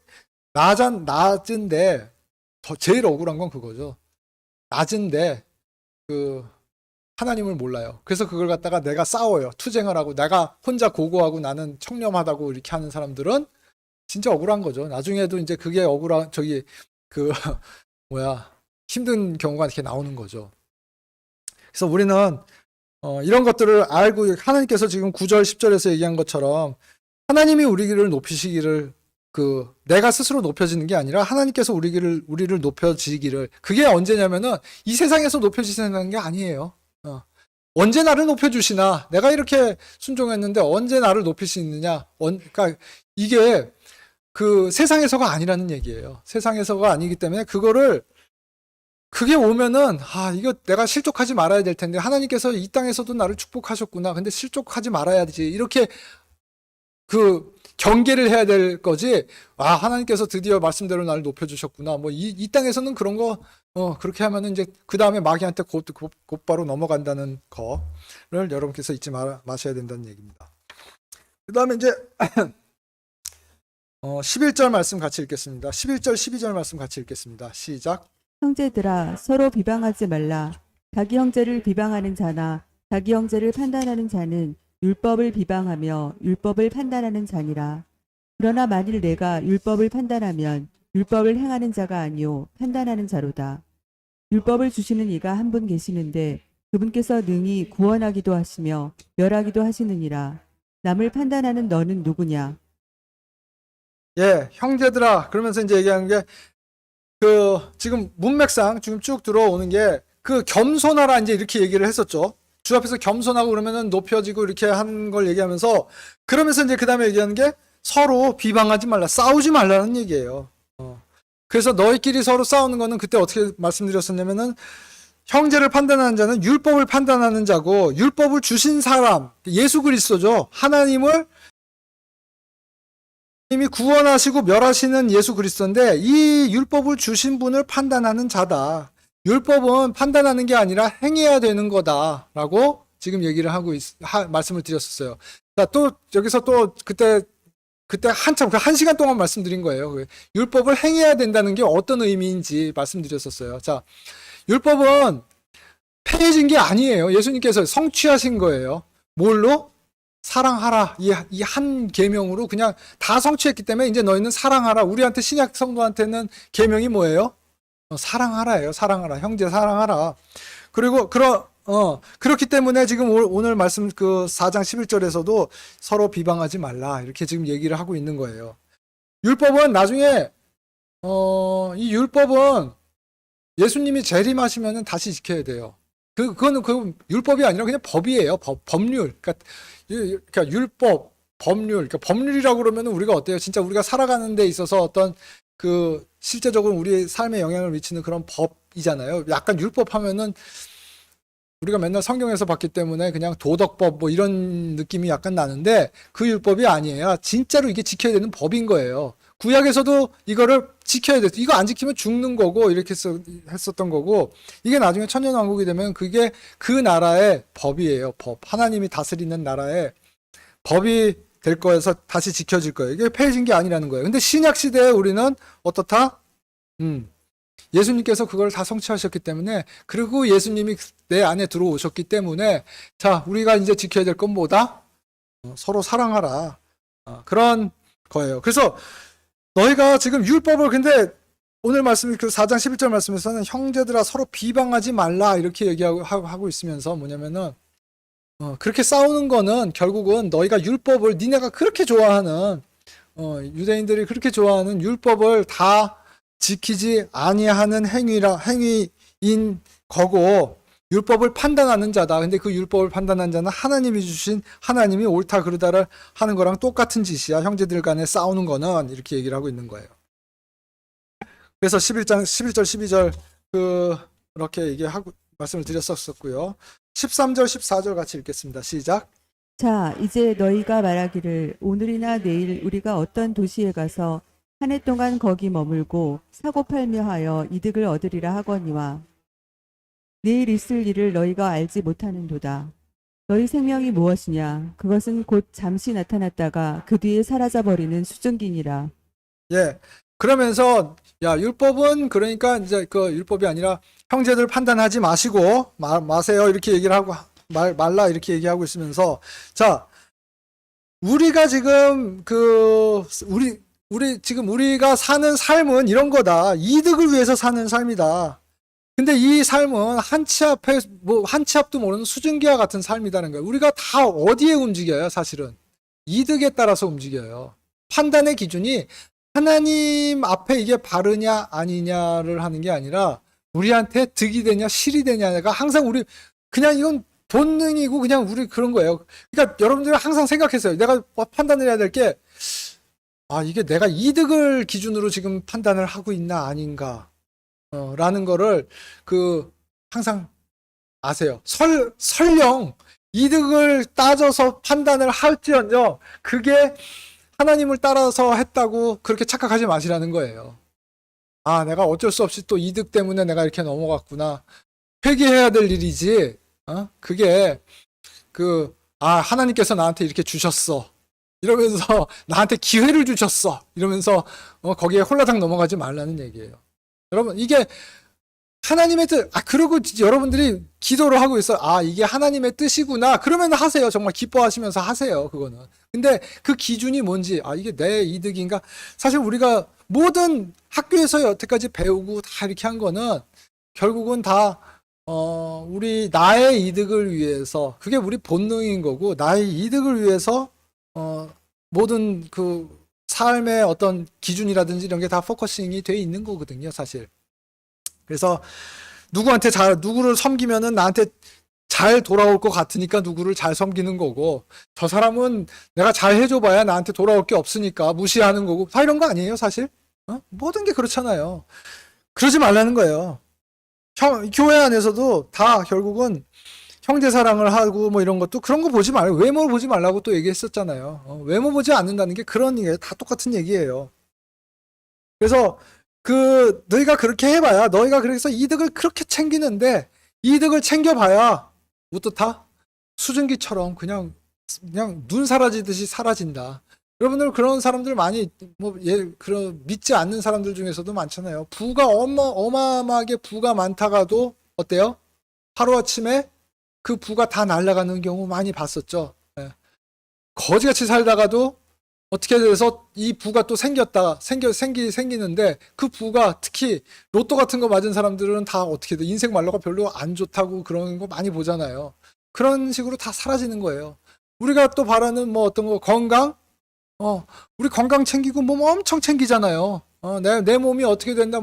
낮은데 제일 억울한 건 그거죠. 낮은데 하나님을 몰라요. 그래서 그걸 갖다가 내가 싸워요. 투쟁을 하고 내가 혼자 고고하고 나는 청렴하다고 이렇게 하는 사람들은 진짜 억울한 거죠. 나중에도 이제 그게 억울한 그 뭐야 힘든 경우가 이렇게 나오는 거죠. 그래서 우리는 이런 것들을 알고 하나님께서 지금 9절 10절에서 얘기한 것처럼 하나님이 우리를 높이시기를 내가 스스로 높여지는 게 아니라 하나님께서 우리를 높여지기를 그게 언제냐면은 이 세상에서 높여지시는 게 아니에요. 언제 나를 높여주시나 내가 이렇게 순종했는데 언제 나를 높일 수 있느냐 그러니까 이게 그 세상에서가 아니라는 얘기예요. 세상에서가 아니기 때문에 그게 오면은 이거 내가 실족하지 말아야 될 텐데 하나님께서 이 땅에서도 나를 축복하셨구나. 근데 실족하지 말아야지. 이렇게 경계를 해야 될 거지. 하나님께서 드디어 말씀대로 나를 높여주셨구나. 뭐 이 땅에서는 그런 거 그렇게 하면은 이제 그 다음에 마귀한테 곧바로 넘어간다는 거를 여러분께서 잊지 마셔야 된다는 얘기입니다. 그 다음에 이제 11절 말씀 같이 읽겠습니다. 11절 12절 말씀 같이 읽겠습니다. 시작. 형제들아 서로 비방하지 말라. 자기 형제를 비방하는 자나 자기 형제를 판단하는 자는 율법을 비방하며 율법을 판단하는 자니라. 그러나 만일 내가 율법을 판단하면 율법을 행하는 자가 아니요 판단하는 자로다. 율법을 주시는 이가 한 분 계시는데 그분께서 능히 구원하기도 하시며 멸하기도 하시느니라. 남을 판단하는 너는 누구냐? 예, 형제들아 그러면서 이제 얘기하는 게 지금 문맥상 지금 쭉 들어오는 게 겸손하라 이제 이렇게 얘기를 했었죠. 주 앞에서 겸손하고 그러면은 높여지고 이렇게 하는 걸 얘기하면서 그러면서 이제 그 다음에 얘기하는 게 서로 비방하지 말라, 싸우지 말라는 얘기예요. 그래서 너희끼리 서로 싸우는 거는 그때 어떻게 말씀드렸었냐면은 형제를 판단하는 자는 율법을 판단하는 자고 율법을 주신 사람 예수 그리스도죠. 하나님을 이미 구원하시고 멸하시는 예수 그리스도인데 이 율법을 주신 분을 판단하는 자다. 율법은 판단하는 게 아니라 행해야 되는 거다라고 지금 얘기를 말씀을 드렸었어요. 자, 또 여기서 또 그때 한참 1시간 동안 말씀드린 거예요. 율법을 행해야 된다는 게 어떤 의미인지 말씀드렸었어요. 자, 율법은 폐해진 게 아니에요. 예수님께서 성취하신 거예요. 뭘로? 사랑하라. 이 한 계명으로 그냥 다 성취했기 때문에 이제 너희는 사랑하라. 우리한테 신약 성도한테는 계명이 뭐예요? 사랑하라예요. 사랑하라. 형제 사랑하라. 그리고 그렇기 때문에 지금 오늘 말씀 4장 11절에서도 서로 비방하지 말라. 이렇게 지금 얘기를 하고 있는 거예요. 율법은 나중에 이 율법은 예수님이 재림하시면은 다시 지켜야 돼요. 그거는 율법이 아니라 그냥 법이에요. 법률. 그러니까 율법, 법률. 그러니까 법률이라고 그러면은 우리가 어때요? 진짜 우리가 살아가는 데 있어서 어떤 실제적으로 우리 삶에 영향을 미치는 그런 법이잖아요. 약간 율법 하면은 우리가 맨날 성경에서 봤기 때문에 그냥 도덕법 뭐 이런 느낌이 약간 나는데 그 율법이 아니에요. 진짜로 이게 지켜야 되는 법인 거예요. 구약에서도 이거를 지켜야 돼. 이거 안 지키면 죽는 거고 이렇게 했었던 거고 이게 나중에 천년왕국이 되면 그게 그 나라의 법이에요. 법. 하나님이 다스리는 나라의 법이 될 거여서 다시 지켜질 거예요. 이게 폐해진 게 아니라는 거예요. 근데 신약 시대에 우리는 어떻다? 예수님께서 그걸 다 성취하셨기 때문에 그리고 예수님이 내 안에 들어오셨기 때문에 자 우리가 이제 지켜야 될 건 뭐다? 서로 사랑하라. 그런 거예요. 그래서 너희가 지금 율법을 근데 오늘 말씀 4장 11절 말씀에서는 형제들아 서로 비방하지 말라 이렇게 얘기하고 있으면서 뭐냐면은 그렇게 싸우는 거는 결국은 너희가 율법을 니네가 그렇게 좋아하는 유대인들이 그렇게 좋아하는 율법을 다 지키지 아니하는 행위인 거고 율법을 판단하는 자다. 근데 그 율법을 판단하는 자는 하나님이 주신 하나님이 옳다 그르다를 하는 거랑 똑같은 짓이야. 형제들 간에 싸우는 거는 이렇게 얘기를 하고 있는 거예요. 그래서 11절 12절 그렇게 얘기하고 말씀을 드렸었고요. 13절 14절 같이 읽겠습니다. 시작. 자, 이제 너희가 말하기를 오늘이나 내일 우리가 어떤 도시에 가서 한 해 동안 거기 머물고 사고 팔며 하여 이득을 얻으리라 하거니와 내일 있을 일을 너희가 알지 못하는도다. 너희 생명이 무엇이냐? 그것은 곧 잠시 나타났다가 그 뒤에 사라져 버리는 수증기니라. 예. 그러면서 율법은 그러니까 이제 율법이 아니라 형제들 판단하지 마시고 마세요 이렇게 얘기를 하고 말라 이렇게 얘기하고 있으면서 자 우리가 지금 우리 지금 우리가 사는 삶은 이런 거다. 이득을 위해서 사는 삶이다. 근데 이 삶은 한 치 앞에 뭐 한 치 앞도 모르는 수증기와 같은 삶이라는 거예요. 우리가 다 어디에 움직여요, 사실은? 이득에 따라서 움직여요. 판단의 기준이 하나님 앞에 이게 바르냐 아니냐를 하는 게 아니라 우리한테 득이 되냐 실이 되냐가 항상 우리 그냥 이건 본능이고 그냥 우리 그런 거예요. 그러니까 여러분들이 항상 생각했어요. 내가 판단을 해야 될 게 이게 내가 이득을 기준으로 지금 판단을 하고 있나 아닌가 라는 거를 항상 아세요. 설령 이득을 따져서 판단을 할지언정 그게 하나님을 따라서 했다고 그렇게 착각하지 마시라는 거예요. 내가 어쩔 수 없이 또 이득 때문에 내가 이렇게 넘어갔구나. 회개해야 될 일이지. 그게 하나님께서 나한테 이렇게 주셨어. 이러면서 나한테 기회를 주셨어. 이러면서 거기에 홀라당 넘어가지 말라는 얘기예요. 여러분, 이게 하나님의 뜻, 그리고 여러분들이 기도를 하고 있어. 이게 하나님의 뜻이구나. 그러면 하세요. 정말 기뻐하시면서 하세요. 그거는. 근데 그 기준이 뭔지, 이게 내 이득인가? 사실 우리가 모든 학교에서 여태까지 배우고 다 이렇게 한 거는 결국은 다, 나의 이득을 위해서, 그게 우리 본능인 거고, 나의 이득을 위해서, 모든 삶의 어떤 기준이라든지 이런 게 다 포커싱이 돼 있는 거거든요, 사실. 그래서 누구를 섬기면은 나한테 잘 돌아올 것 같으니까 누구를 잘 섬기는 거고, 저 사람은 내가 잘 해줘봐야 나한테 돌아올 게 없으니까 무시하는 거고, 다 이런 거 아니에요, 사실? 모든 게 그렇잖아요. 그러지 말라는 거예요. 교회 안에서도 다 결국은 형제 사랑을 하고 뭐 이런 것도 그런 거 보지 말고, 외모 보지 말라고 또 얘기했었잖아요. 외모 보지 않는다는 게 그런 얘기예요. 다 똑같은 얘기예요. 그래서 너희가 그렇게 해봐야, 너희가 그래서 이득을 그렇게 챙기는데, 이득을 챙겨봐야, 어떻다? 수증기처럼 그냥 눈 사라지듯이 사라진다. 여러분들 그런 사람들 많이, 믿지 않는 사람들 중에서도 많잖아요. 부가 어마어마하게 부가 많다가도, 어때요? 하루아침에 그 부가 다 날아가는 경우 많이 봤었죠. 거지같이 살다가도, 어떻게 돼서 이 부가 또 생기는데 그 부가 특히 로또 같은 거 맞은 사람들은 다 어떻게 돼? 인생 말로가 별로 안 좋다고 그런 거 많이 보잖아요. 그런 식으로 다 사라지는 거예요. 우리가 또 바라는 어떤 거 건강? 우리 건강 챙기고 몸 엄청 챙기잖아요. 내 몸이 어떻게 된다?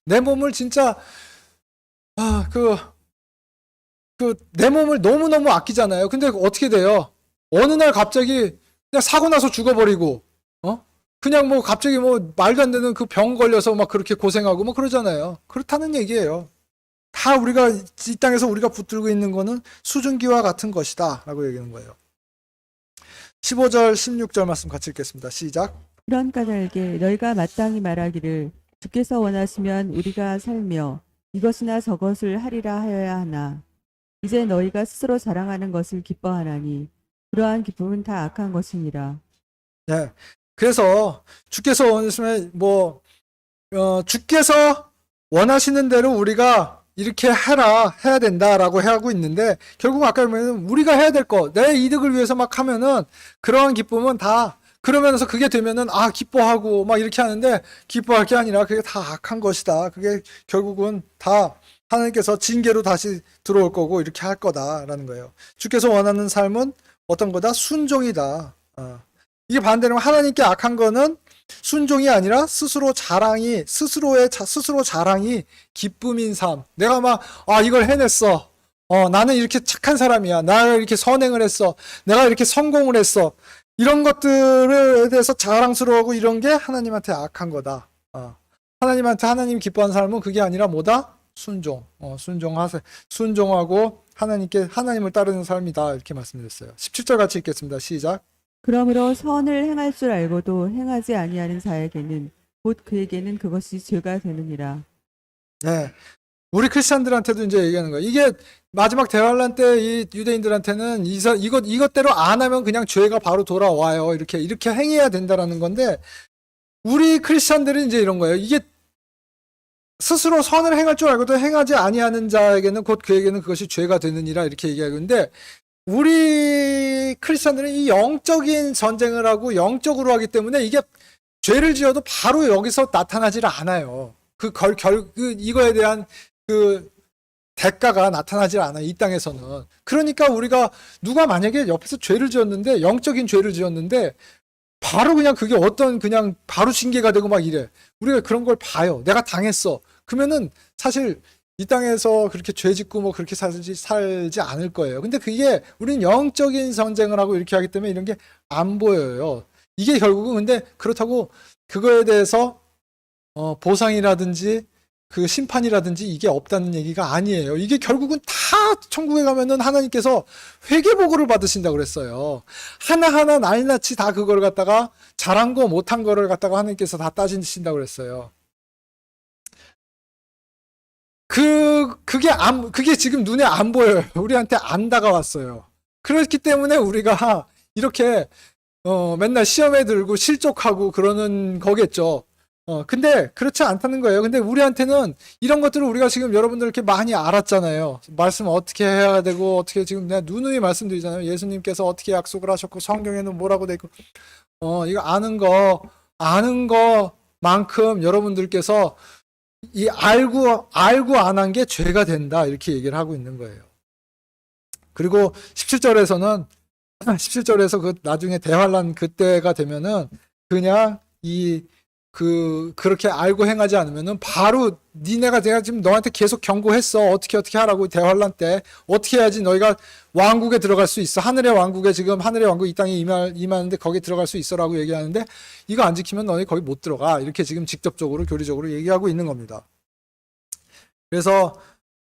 내 몸을 진짜 내 몸을 너무너무 아끼잖아요. 근데 어떻게 돼요? 어느 날 갑자기 그냥 사고 나서 죽어버리고, 그냥 갑자기 말도 안 되는 그 병 걸려서 막 그렇게 고생하고 그러잖아요. 그렇다는 얘기예요. 다 우리가, 이 땅에서 우리가 붙들고 있는 거는 수증기와 같은 것이다. 라고 얘기하는 거예요. 15절, 16절 말씀 같이 읽겠습니다. 시작. 그런 까닭에 너희가 마땅히 말하기를 주께서 원하시면 우리가 살며 이것이나 저것을 하리라 하여야 하나. 이제 너희가 스스로 자랑하는 것을 기뻐하나니 그러한 기쁨은 다 악한 것이니라. 네. 그래서 주께서 원하시면 주께서 원하시는 대로 우리가 이렇게 해야 된다라고 하고 있는데, 결국 아까 보면 우리가 해야 될 거, 내 이득을 위해서 막 하면은 그러한 기쁨은 다, 그러면서 그게 되면은 기뻐하고 막 이렇게 하는데, 기뻐할 게 아니라 그게 다 악한 것이다. 그게 결국은 다 하나님께서 징계로 다시 들어올 거고 이렇게 할 거다라는 거예요. 주께서 원하는 삶은 어떤 거다? 순종이다. 이게 반대로 하나님께 악한 거는 순종이 아니라 스스로 자랑이 기쁨인 삶. 내가 이걸 해냈어. 나는 이렇게 착한 사람이야. 나는 이렇게 선행을 했어. 내가 이렇게 성공을 했어. 이런 것들에 대해서 자랑스러워하고 이런 게 하나님한테 악한 거다. 하나님 기뻐하는 삶은 그게 아니라 뭐다? 순종하고 하나님을 따르는 삶이다. 이렇게 말씀드렸어요. 17절 같이 읽겠습니다. 시작. 그러므로 선을 행할 줄 알고도 행하지 아니하는 자에게는 곧 그에게는 그것이 죄가 되느니라. 네. 우리 크리스찬들한테도 이제 얘기하는 거예요. 이게 마지막 대환란 때 이 유대인들한테는 이것대로 안 하면 그냥 죄가 바로 돌아와요. 이렇게 행해야 된다라는 건데, 우리 크리스찬들은 이제 이런 거예요. 이게 스스로 선을 행할 줄 알고도 행하지 아니하는 자에게는 곧 그에게는 그것이 죄가 되느니라 이렇게 얘기하고 있는데, 우리 크리스찬들은 이 영적인 전쟁을 하고 영적으로 하기 때문에 이게 죄를 지어도 바로 여기서 나타나질 않아요. 이거에 대한 그 대가가 나타나질 않아요. 이 땅에서는. 그러니까 우리가 누가 만약에 옆에서 죄를 지었는데, 영적인 죄를 지었는데, 바로 그냥 그게 어떤 그냥 바로 징계가 되고 막 이래. 우리가 그런 걸 봐요. 내가 당했어. 그러면은 사실 이 땅에서 그렇게 죄 짓고 뭐 그렇게 살지 않을 거예요. 근데 그게 우리는 영적인 전쟁을 하고 이렇게 하기 때문에 이런 게 안 보여요. 이게 결국은 근데 그렇다고 그거에 대해서 보상이라든지 그 심판이라든지 이게 없다는 얘기가 아니에요. 이게 결국은 다 천국에 가면은 하나님께서 회개보고를 받으신다고 그랬어요. 하나하나 낱낱이 다 그걸 갖다가 잘한 거 못한 거를 갖다가 하나님께서 다 따지신다고 그랬어요. 그게 지금 눈에 안 보여요. 우리한테 안 다가왔어요. 그렇기 때문에 우리가 이렇게 맨날 시험에 들고 실족하고 그러는 거겠죠. 근데 그렇지 않다는 거예요. 근데 우리한테는 이런 것들을 우리가 지금 여러분들 이렇게 많이 알았잖아요. 말씀 어떻게 해야 되고, 어떻게 지금 내가 누누이 말씀드리잖아요. 예수님께서 어떻게 약속을 하셨고, 성경에는 뭐라고 돼 있고, 이거 아는 거만큼 여러분들께서 알고 안 한 게 죄가 된다. 이렇게 얘기를 하고 있는 거예요. 그리고 17절에서 그 나중에 대환란 그때가 되면은 그냥 그렇게 알고 행하지 않으면은 바로 내가 지금 너한테 계속 경고했어. 어떻게 하라고 대환란 때 어떻게 해야지 너희가 왕국에 들어갈 수 있어. 하늘의 왕국에 지금 하늘의 왕국 이 땅에 임하는데 거기 들어갈 수 있어라고 얘기하는데 이거 안 지키면 너희 거기 못 들어가. 이렇게 지금 직접적으로 교리적으로 얘기하고 있는 겁니다. 그래서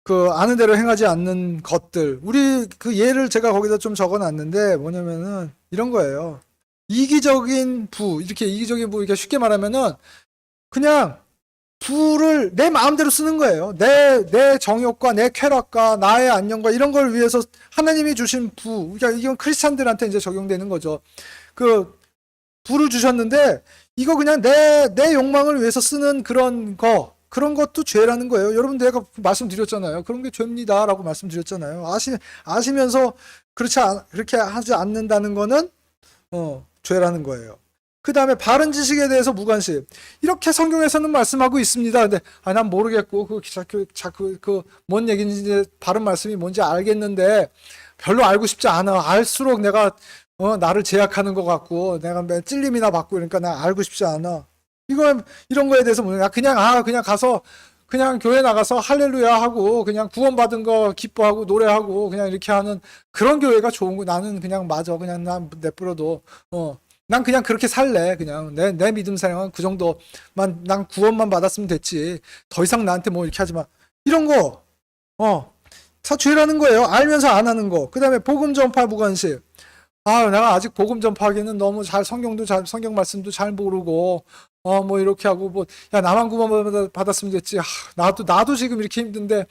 그 아는 대로 행하지 않는 것들 우리 그 예를 제가 거기다 좀 적어놨는데 뭐냐면은 이런 거예요. 이기적인 부 이렇게 쉽게 말하면은 그냥 부를 내 마음대로 쓰는 거예요. 내 정욕과 내 쾌락과 나의 안녕과 이런 걸 위해서 하나님이 주신 부, 그러니까 이건 크리스찬들한테 이제 적용되는 거죠. 그 부를 주셨는데 이거 그냥 내 욕망을 위해서 쓰는 그런 것도 죄라는 거예요. 여러분 내가 말씀드렸잖아요. 그런 게 죄입니다라고 말씀드렸잖아요. 아시면서 그렇게 하지 않는다는 거는 죄라는 거예요. 그 다음에 바른 지식에 대해서 무관심. 이렇게 성경에서는 말씀하고 있습니다. 근데 난 모르겠고 뭔 얘기인지 바른 말씀이 뭔지 알겠는데 별로 알고 싶지 않아. 알수록 내가 나를 제약하는 것 같고 내가 찔림이나 받고 그러니까 나 알고 싶지 않아. 이런 거에 대해서 뭐냐? 그냥 가서 그냥 교회 나가서 할렐루야 하고 그냥 구원받은 거 기뻐하고 노래하고 그냥 이렇게 하는 그런 교회가 좋은 거. 나는 그냥 그냥 난 내버려도 난 그냥 그렇게 살래. 그냥 내 믿음 생활은 그 정도만 난 구원만 받았으면 됐지. 더 이상 나한테 뭐 이렇게 하지 마. 이런 거 다 죄라는 거예요. 알면서 안 하는 거. 그다음에 복음 전파 무관심. 내가 아직 복음 전파하기는 너무 성경 말씀도 잘 모르고, 뭐 이렇게 하고, 나만 구원 받았으면 됐지. 나도 지금 이렇게 힘든데,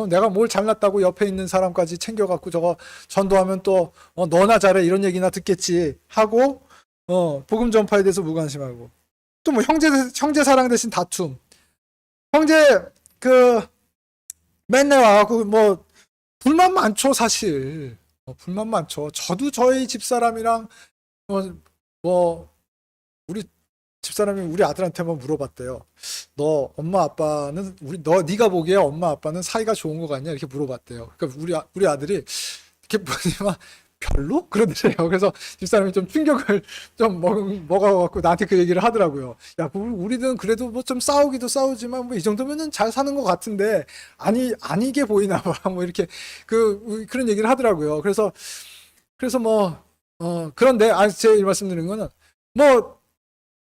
내가 뭘 잘났다고 옆에 있는 사람까지 챙겨갖고 저거 전도하면 또, 너나 잘해. 이런 얘기나 듣겠지. 하고, 복음 전파에 대해서 무관심하고. 또 뭐 형제 사랑 대신 다툼. 형제, 맨날 와갖고 불만 많죠, 사실. 불만 많죠. 저도 저희 집사람이랑 우리 집사람이 우리 아들한테만 물어봤대요. 너 엄마 아빠는 네가 보기에 엄마 아빠는 사이가 좋은 거 같냐 이렇게 물어봤대요. 그러니까 우리 아들이 이렇게 보니까 별로 그러더래요. 그래서 집사람이 좀 충격을 좀 먹어갖고 나한테 그 얘기를 하더라고요. 야, 우리는 그래도 뭐 좀 싸우기도 싸우지만 뭐 이 정도면은 잘 사는 것 같은데 아니게 보이나 봐. 뭐 이렇게 그런 얘기를 하더라고요. 그래서 그런데 제 말씀드리는 거는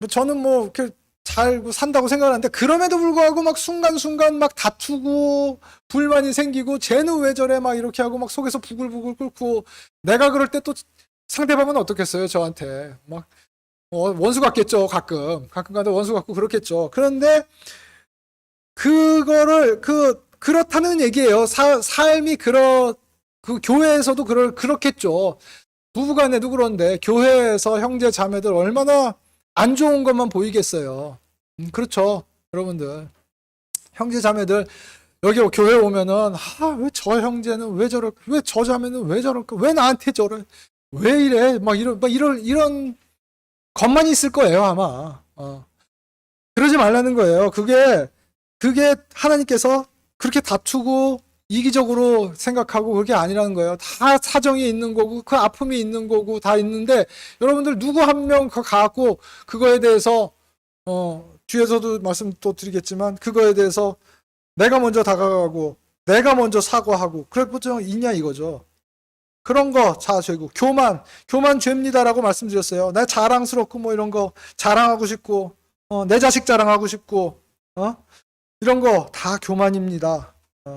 저는 이렇게 잘 산다고 생각하는데 그럼에도 불구하고 막 순간순간 막 다투고 불만이 생기고 쟤는 왜 저래 막 이렇게 하고 막 속에서 부글부글 끓고 내가 그럴 때 또 상대방은 어떻겠어요? 저한테 막 원수 같겠죠. 가끔가다 원수 같고 그렇겠죠. 그런데 그거를 그렇다는 얘기예요. 삶이 교회에서도 그렇겠죠. 부부간에도 그런데 교회에서 형제 자매들 얼마나 안 좋은 것만 보이겠어요. 그렇죠. 여러분들. 형제 자매들, 여기 교회 오면은, 왜 저 형제는 왜 저럴까? 왜 저 자매는 왜 저럴까? 왜 나한테 저래? 왜 이래? 이런 것만 있을 거예요, 아마. 그러지 말라는 거예요. 그게 하나님께서 그렇게 다투고 이기적으로 생각하고 그게 아니라는 거예요. 다 사정이 있는 거고 그 아픔이 있는 거고 다 있는데 여러분들 누구 한 명 갖고 그거에 대해서 뒤에서도 말씀 또 드리겠지만 그거에 대해서 내가 먼저 다가가고 내가 먼저 사과하고 그럴 보통 있냐 이거죠. 그런 거 자죄고 교만 죄입니다라고 말씀드렸어요. 나 자랑스럽고 뭐 이런 거 자랑하고 싶고 내 자식 자랑하고 싶고 이런 거 다 교만입니다.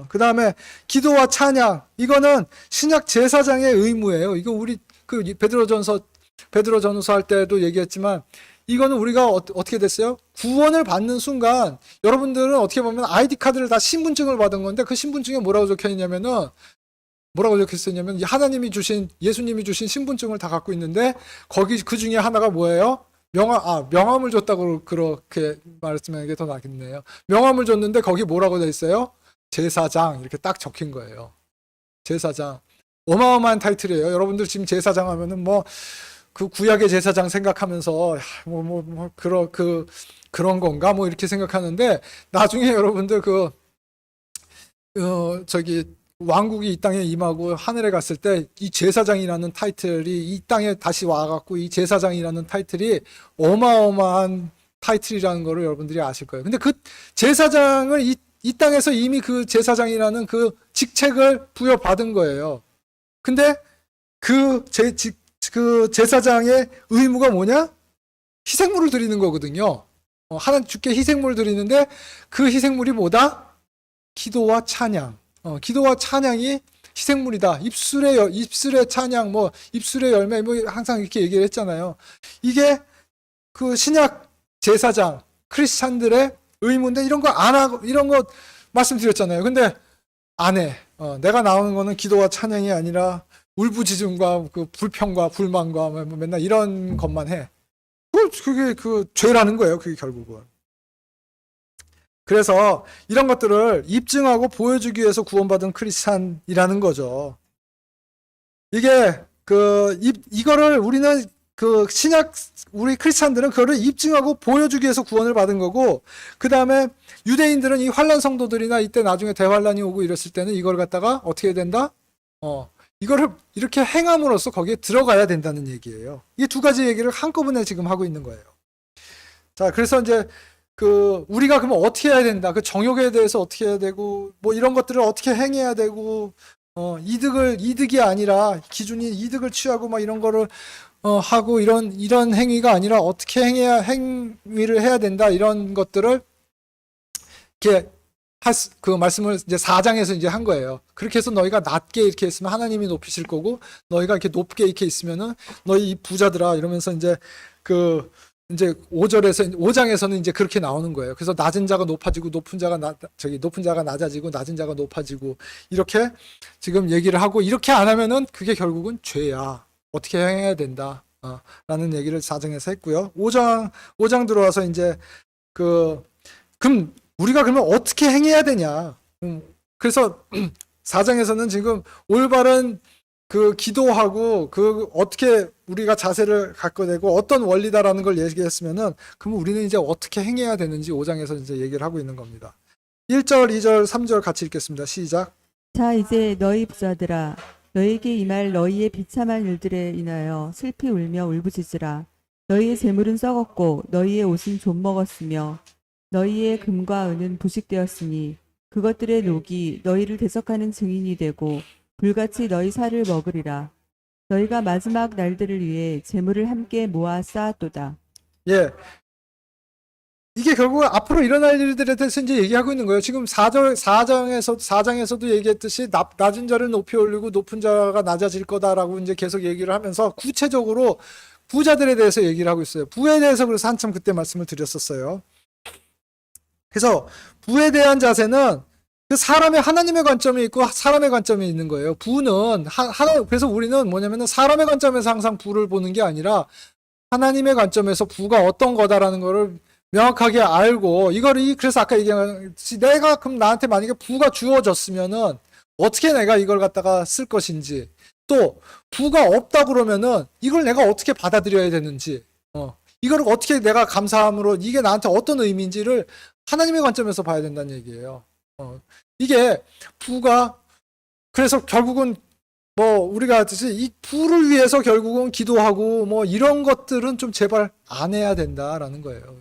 그 다음에 기도와 찬양 이거는 신약 제사장의 의무예요. 이거 우리 그 베드로전서 할 때도 얘기했지만 이거는 우리가 어떻게 됐어요? 구원을 받는 순간 여러분들은 어떻게 보면 아이디 카드를 다 신분증을 받은 건데 그 신분증에 뭐라고 적혀 있냐면은 예수님이 주신 신분증을 다 갖고 있는데 거기 그 중에 하나가 뭐예요? 명함을 줬다고 그렇게 말씀하는 게 더 낫겠네요. 명함을 줬는데 거기 뭐라고 돼 있어요? 제사장 이렇게 딱 적힌 거예요. 제사장. 어마어마한 타이틀이에요. 여러분들 지금 제사장 하면은 뭐 그 구약의 제사장 생각하면서 그런 건가 뭐 이렇게 생각하는데 나중에 여러분들 왕국이 이 땅에 임하고 하늘에 갔을 때 이 제사장이라는 타이틀이 이 땅에 다시 와갖고 이 제사장이라는 타이틀이 어마어마한 타이틀이라는 거를 여러분들이 아실 거예요. 근데 그 제사장을 이 땅에서 이미 그 제사장이라는 그 직책을 부여받은 거예요. 근데 그 제사장의 의무가 뭐냐? 희생물을 드리는 거거든요. 하나님 주께 희생물을 드리는데 그 희생물이 뭐다? 기도와 찬양. 기도와 찬양이 희생물이다. 입술의 찬양, 뭐 입술의 열매, 뭐 항상 이렇게 얘기를 했잖아요. 이게 그 신약 제사장 크리스찬들의 의무인데 이런 거 안 하고 이런 거 말씀드렸잖아요. 근데 안 해. 내가 나오는 거는 기도와 찬양이 아니라 울부짖음과 그 불평과 불만과 뭐 맨날 이런 것만 해. 그게 그 죄라는 거예요. 그게 결국은. 그래서 이런 것들을 입증하고 보여주기 위해서 구원받은 크리스찬이라는 거죠. 이게 이거를 우리는 우리 크리스찬들은 그거를 입증하고 보여주기 위해서 구원을 받은 거고, 그 다음에 유대인들은 이 환란 성도들이나 이때 나중에 대환란이 오고 이랬을 때는 이걸 갖다가 어떻게 해야 된다? 이거를 이렇게 행함으로써 거기에 들어가야 된다는 얘기예요. 이 두 가지 얘기를 한꺼번에 지금 하고 있는 거예요. 자, 그래서 이제 우리가 그러면 어떻게 해야 된다? 그 정욕에 대해서 어떻게 해야 되고, 뭐 이런 것들을 어떻게 행해야 되고, 이득이 아니라, 기준이 이득을 취하고 막 이런 거를, 하고 이런 행위가 아니라 어떻게 행위를 해야 된다. 이런 것들을, 이렇게, 그 말씀을 이제 4장에서 이제 한 거예요. 그렇게 해서 너희가 낮게 이렇게 있으면 하나님이 높이실 거고, 너희가 이렇게 높게 이렇게 있으면은, 너희 이 부자들아, 이러면서 이제 이제 5장에서는 이제 그렇게 나오는 거예요. 그래서 낮은 자가 높아지고 높은 자가 낮아지고 낮은 자가 높아지고 이렇게 지금 얘기를 하고, 이렇게 안 하면은 그게 결국은 죄야. 어떻게 행해야 된다. 라는 얘기를 4장에서 했고요. 5장 들어와서 이제 그럼 우리가 그러면 어떻게 행해야 되냐. 그래서 4장에서는 지금 올바른 기도하고 어떻게 우리가 자세를 갖게 되고 어떤 원리다라는 걸 얘기했으면은, 그럼 우리는 이제 어떻게 행해야 되는지 5장에서 이제 얘기를 하고 있는 겁니다. 1절, 2절, 3절 같이 읽겠습니다. 시작. 자, 이제 너희 부자들아, 너희에게 임할 너희의 비참한 일들에 인하여 슬피 울며 울부짖으라. 너희의 재물은 썩었고 너희의 옷은 좀 먹었으며 너희의 금과 은은 부식되었으니 그것들의 녹이 너희를 대적하는 증인이 되고 불같이 너희 살을 먹으리라. 너희가 마지막 날들을 위해 재물을 함께 모아 쌓았도다. 예. 이게 결국 앞으로 일어날 일들에 대해서 이제 얘기하고 있는 거예요. 지금 4장에서도 얘기했듯이 낮은 자를 높이 올리고 높은 자가 낮아질 거다라고 이제 계속 얘기를 하면서 구체적으로 부자들에 대해서 얘기를 하고 있어요. 부에 대해서 그래서 한참 그때 말씀을 드렸었어요. 그래서 부에 대한 자세는 그 사람의 하나님의 관점이 있고 사람의 관점이 있는 거예요. 부는 그래서 우리는 뭐냐면은 사람의 관점에서 항상 부를 보는 게 아니라 하나님의 관점에서 부가 어떤 거다라는 거를 명확하게 알고, 그래서 아까 얘기했듯이 내가 그럼 나한테 만약에 부가 주어졌으면은 어떻게 내가 이걸 갖다가 쓸 것인지, 또 부가 없다 그러면은 이걸 내가 어떻게 받아들여야 되는지, 이거를 어떻게 내가 감사함으로 이게 나한테 어떤 의미인지를 하나님의 관점에서 봐야 된다는 얘기예요. 이게 부가 그래서 결국은 뭐 우리가 하듯이 이 부를 위해서 결국은 기도하고 뭐 이런 것들은 좀 제발 안 해야 된다라는 거예요.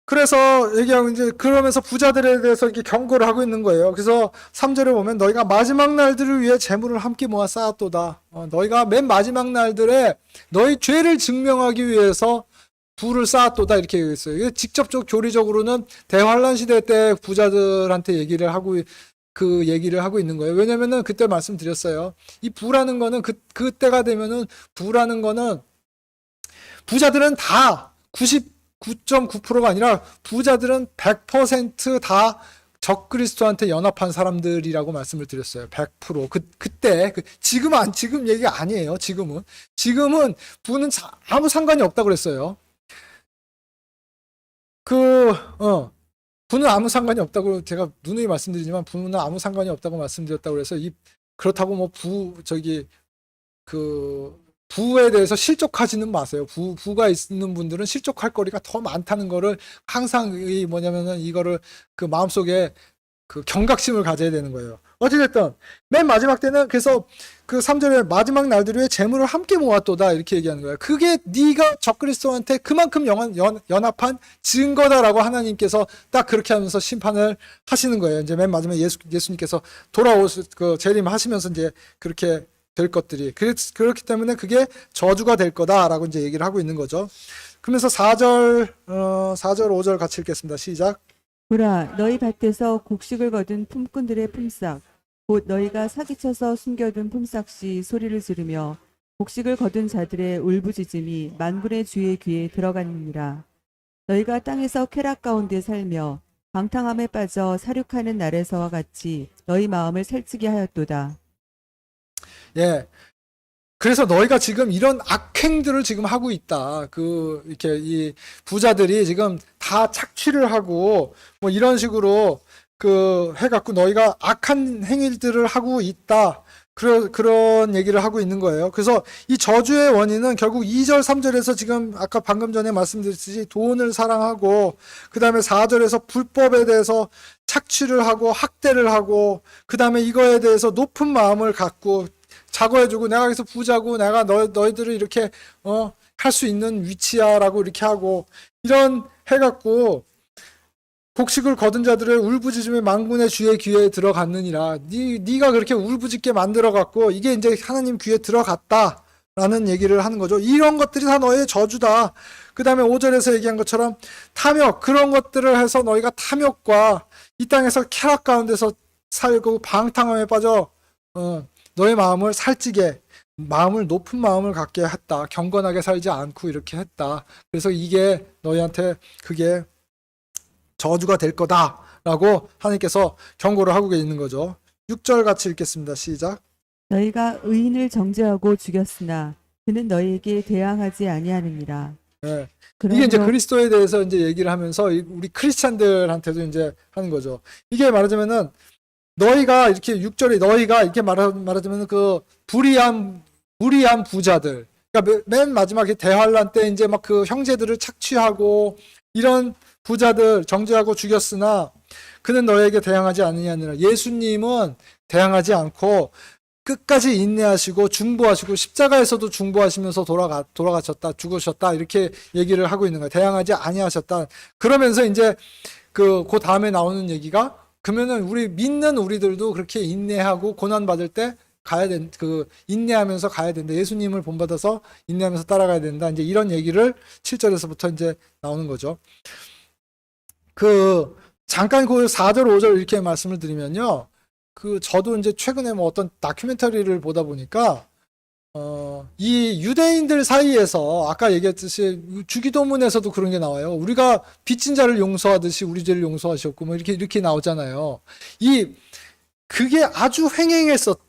그래서 얘기하고 이제 그러면서 부자들에 대해서 이렇게 경고를 하고 있는 거예요. 그래서 3절에 보면 너희가 마지막 날들을 위해 재물을 함께 모아 쌓았도다. 너희가 맨 마지막 날들에 너희 죄를 증명하기 위해서 부를 쌓았도다 이렇게 얘기했어요. 이게 직접적 교리적으로는 대환란 시대 때 부자들한테 얘기를 하고 있는 거예요. 왜냐면은 그때 말씀드렸어요. 이 부라는 거는 그때가 되면은 부라는 거는 부자들은 다 99.9%가 아니라 부자들은 100%다 적그리스도한테 연합한 사람들이라고 말씀을 드렸어요. 100%. 그때 지금 얘기가 아니에요. 지금은 부는 아무 상관이 없다고 그랬어요. 부는 아무 상관이 없다고 제가 누누이 말씀드리지만 부는 아무 상관이 없다고 말씀드렸다고 그래서 그렇다고 뭐 부에 대해서 실족하지는 마세요. 부가 있는 분들은 실족할 거리가 더 많다는 거를 항상 뭐냐면은 이거를 그 마음속에 그 경각심을 가져야 되는 거예요. 어찌됐든 맨 마지막 때는 그래서 그 3절에 마지막 날들에 재물을 함께 모았도다 이렇게 얘기하는 거예요. 그게 네가 적그리스도한테 그만큼 연합한 증거다라고 하나님께서 딱 그렇게 하면서 심판을 하시는 거예요. 이제 맨 마지막에 예수님께서 재림하시면서 이제 그렇게 될 것들이 그렇기 때문에 그게 저주가 될 거다라고 이제 얘기를 하고 있는 거죠. 그러면서 4절 5절 같이 읽겠습니다. 시작. 보라, 너희 밭에서 곡식을 거둔 품꾼들의 품삯, 곧 너희가 사기쳐서 숨겨둔 품삯이 소리를 지르며 곡식을 거둔 자들의 울부짖음이 만군의 주의 귀에 들어가느니라. 너희가 땅에서 쾌락 가운데 살며 방탕함에 빠져 사륙하는 날에서와 같이 너희 마음을 살찌게 하였도다. 예. 그래서 너희가 지금 이런 악행들을 지금 하고 있다. 이렇게 이 부자들이 지금 다 착취를 하고 뭐 이런 식으로 해갖고 너희가 악한 행위들을 하고 있다. 그런 얘기를 하고 있는 거예요. 그래서 이 저주의 원인은 결국 2절, 3절에서 지금 아까 방금 전에 말씀드렸듯이 돈을 사랑하고 그 다음에 4절에서 불법에 대해서 착취를 하고 학대를 하고 그 다음에 이거에 대해서 높은 마음을 갖고 자고해주고 내가 여기서 부자고 내가 너희들을 이렇게 할 수 있는 위치야라고 이렇게 하고 이런 해갖고 곡식을 거둔 자들의 울부짖음이 만군의 주의 귀에 들어갔느니라. 네가 그렇게 울부짖게 만들어갖고 이게 이제 하나님 귀에 들어갔다라는 얘기를 하는 거죠. 이런 것들이 다 너의 저주다. 그 다음에 5절에서 얘기한 것처럼 탐욕, 그런 것들을 해서 너희가 탐욕과 이 땅에서 쾌락 가운데서 살고 방탕함에 빠져 너의 마음을 살찌게 마음을 높은 마음을 갖게 했다. 경건하게 살지 않고 이렇게 했다. 그래서 이게 너희한테 그게 저주가 될 거다라고 하나님께서 경고를 하고 계시는 거죠. 6절 같이 읽겠습니다. 시작. 너희가 의인을 정죄하고 죽였으나 그는 너희에게 대항하지 아니하느니라. 네. 그러므로 이게 이제 그리스도에 대해서 이제 얘기를 하면서 우리 크리스찬들한테도 이제 하는 거죠. 이게 말하자면은 너희가 이렇게 6절에 너희가 이렇게 말하자면 불의한 부자들. 그러니까 맨 마지막에 대환란 때 이제 막 형제들을 착취하고 이런 부자들 정죄하고 죽였으나 그는 너에게 대항하지 않느냐느라. 예수님은 대항하지 않고 끝까지 인내하시고 중보하시고 십자가에서도 중보하시면서 돌아가셨다, 죽으셨다 이렇게 얘기를 하고 있는 거예요. 대항하지 아니하셨다. 그러면서 이제 그 다음에 나오는 얘기가 그러면은 우리 믿는 우리들도 그렇게 인내하고 고난 받을 때 인내하면서 가야 된다. 예수님을 본받아서 인내하면서 따라가야 된다. 이제 이런 얘기를 7절에서부터 이제 나오는 거죠. 잠깐 4절, 5절 이렇게 말씀을 드리면요. 저도 이제 최근에 뭐 어떤 다큐멘터리를 보다 보니까, 이 유대인들 사이에서 아까 얘기했듯이 주기도문에서도 그런 게 나와요. 우리가 빚진 자를 용서하듯이 우리 죄를 용서하셨고, 뭐 이렇게 나오잖아요. 그게 아주 횡행했었던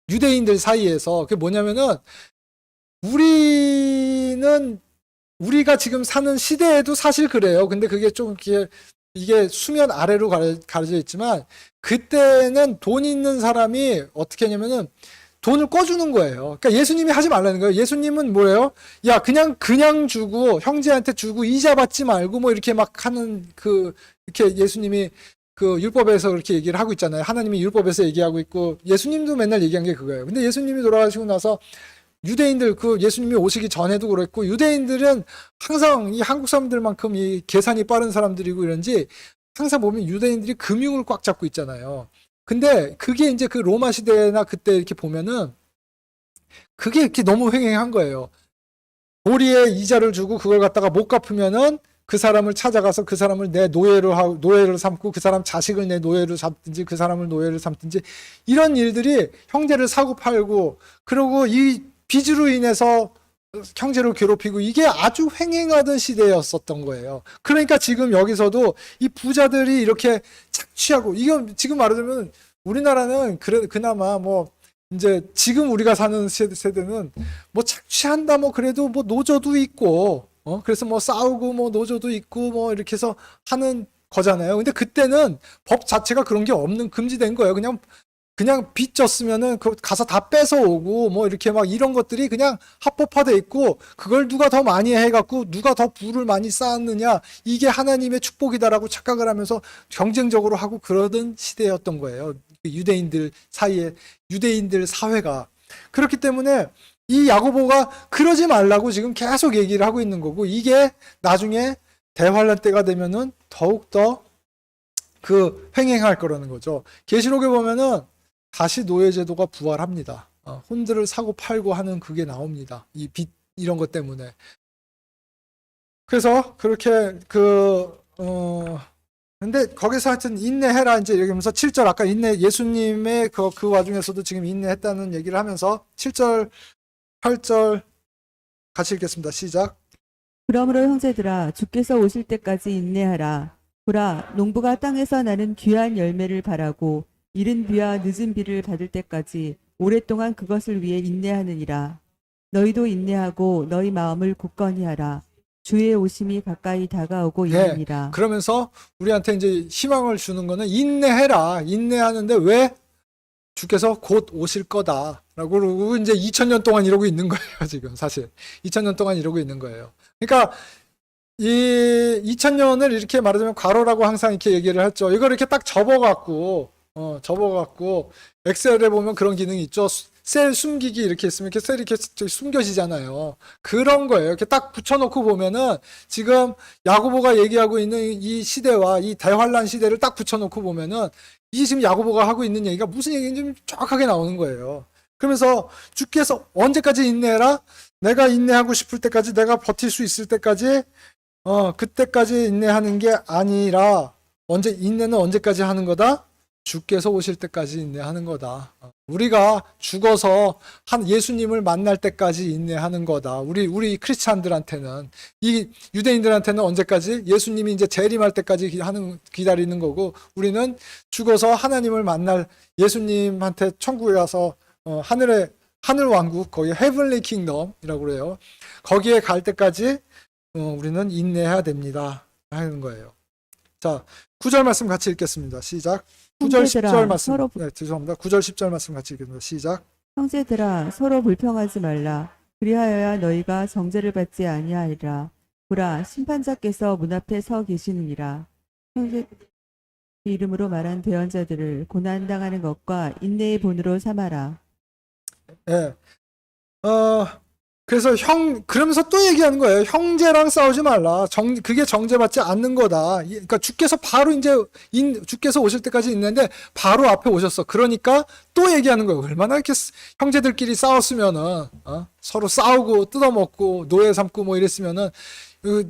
유대인들 사이에서, 그게 뭐냐면은, 우리가 지금 사는 시대에도 사실 그래요. 근데 그게 좀 이게 수면 아래로 가려져 있지만 그때는 돈 있는 사람이 어떻게 했냐면은 돈을 꺼주는 거예요. 그러니까 예수님이 하지 말라는 거예요. 예수님은 뭐예요? 야, 그냥 주고, 형제한테 주고, 이자 받지 말고, 뭐, 이렇게 막 하는, 이렇게 예수님이 율법에서 그렇게 얘기를 하고 있잖아요. 하나님이 율법에서 얘기하고 있고, 예수님도 맨날 얘기한 게 그거예요. 근데 예수님이 돌아가시고 나서 유대인들, 예수님이 오시기 전에도 그랬고, 유대인들은 항상 이 한국 사람들만큼 이 계산이 빠른 사람들이고 이런지, 항상 보면 유대인들이 금융을 꽉 잡고 있잖아요. 근데 그게 이제 그 로마 시대나 그때 이렇게 보면은 그게 이렇게 너무 횡행한 거예요. 도리에 이자를 주고 그걸 갖다가 못 갚으면은 그 사람을 찾아가서 그 사람을 내 노예를 삼고 그 사람 자식을 내 노예로 삼든지 그 사람을 노예를 삼든지 이런 일들이 형제를 사고 팔고 그러고 이 빚으로 인해서 형제를 괴롭히고 이게 아주 횡행하던 시대였었던 거예요. 그러니까 지금 여기서도 이 부자들이 이렇게 착취하고 이건 지금 말하자면 우리나라는 그나마 뭐 이제 지금 우리가 사는 세대는 뭐 착취한다 뭐 그래도 뭐 노조도 있고 그래서 뭐 싸우고 뭐 노조도 있고 뭐 이렇게 해서 하는 거잖아요. 근데 그때는 법 자체가 그런 게 없는 금지된 거예요. 그냥 빚 졌으면은 가서 다 뺏어오고 뭐 이렇게 막 이런 것들이 그냥 합법화돼 있고 그걸 누가 더 많이 해갖고 누가 더 부를 많이 쌓았느냐 이게 하나님의 축복이다라고 착각을 하면서 경쟁적으로 하고 그러던 시대였던 거예요. 유대인들 사이에 유대인들 사회가 그렇기 때문에 이 야고보가 그러지 말라고 지금 계속 얘기를 하고 있는 거고 이게 나중에 대환란 때가 되면은 더욱더 횡행할 거라는 거죠. 계시록에 보면은 다시 노예제도가 부활합니다. 혼들을 사고 팔고 하는 그게 나옵니다. 이 빚 이런 것 때문에. 그래서 그렇게 근데 거기서 하여튼 인내해라 이제 이러면서 7절 아까 예수님의 그 와중에서도 지금 인내했다는 얘기를 하면서 7절 8절 같이 읽겠습니다. 시작. 그러므로 형제들아 주께서 오실 때까지 인내하라. 보라 농부가 땅에서 나는 귀한 열매를 바라고 이른 비와 늦은 비를 받을 때까지 오랫동안 그것을 위해 인내하느니라. 너희도 인내하고 너희 마음을 굳건히 하라. 주의 오심이 가까이 다가오고 있느니라. 그러면서 우리한테 이제 희망을 주는 거는 인내해라. 인내하는데 왜? 주께서 곧 오실 거다라고 그러고 이제 2000년 동안 이러고 있는 거예요. 지금 사실 2000년 동안 이러고 있는 거예요. 그러니까 이 2000년을 이렇게 말하자면 과로라고 항상 이렇게 얘기를 했죠. 이걸 이렇게 딱 접어갖고 엑셀에 보면 그런 기능이 있죠. 셀 숨기기 이렇게 있으면 이렇게 셀이 이렇게 숨겨지잖아요. 그런 거예요. 이렇게 딱 붙여놓고 보면은 지금 야고보가 얘기하고 있는 이 시대와 이 대환란 시대를 딱 붙여놓고 보면은 이 지금 야고보가 하고 있는 얘기가 무슨 얘기인지 좀 정확하게 나오는 거예요. 그러면서 주께서 언제까지 인내해라? 내가 인내하고 싶을 때까지 내가 버틸 수 있을 때까지 그때까지 인내하는 게 아니라 인내는 언제까지 하는 거다? 주께서 오실 때까지 인내하는 거다. 우리가 죽어서 예수님을 만날 때까지 인내하는 거다. 우리 크리스찬들한테는 이 유대인들한테는 언제까지 예수님이 이제 재림할 때까지 기다리는 거고 우리는 죽어서 하나님을 만날 예수님한테 천국에 가서 하늘 왕국 거기 헤븐리 킹덤이라고 그래요. 거기에 갈 때까지 우리는 인내해야 됩니다. 하는 거예요. 자, 9절 말씀 같이 읽겠습니다. 시작. 9절 10절 말씀. 죄송합니다. 9절 10절 말씀 같이 읽겠습니다. 시작. 형제들아 서로 불평하지 말라. 그리하여야 너희가 정죄를 받지 아니하리라. 보라 심판자께서 문 앞에 서 계시느니라. 형제 이름으로 말한 대언자들을 고난 당하는 것과 인내의 본으로 삼아라. 예. 그래서 그러면서 또 얘기하는 거예요. 형제랑 싸우지 말라. 그게 정죄받지 않는 거다. 그러니까 주께서 바로 이제 주께서 오실 때까지 있는데 바로 앞에 오셨어. 그러니까 또 얘기하는 거예요. 얼마나 이렇게 형제들끼리 싸웠으면은 서로 싸우고 뜯어먹고 노예 삼고 뭐 이랬으면은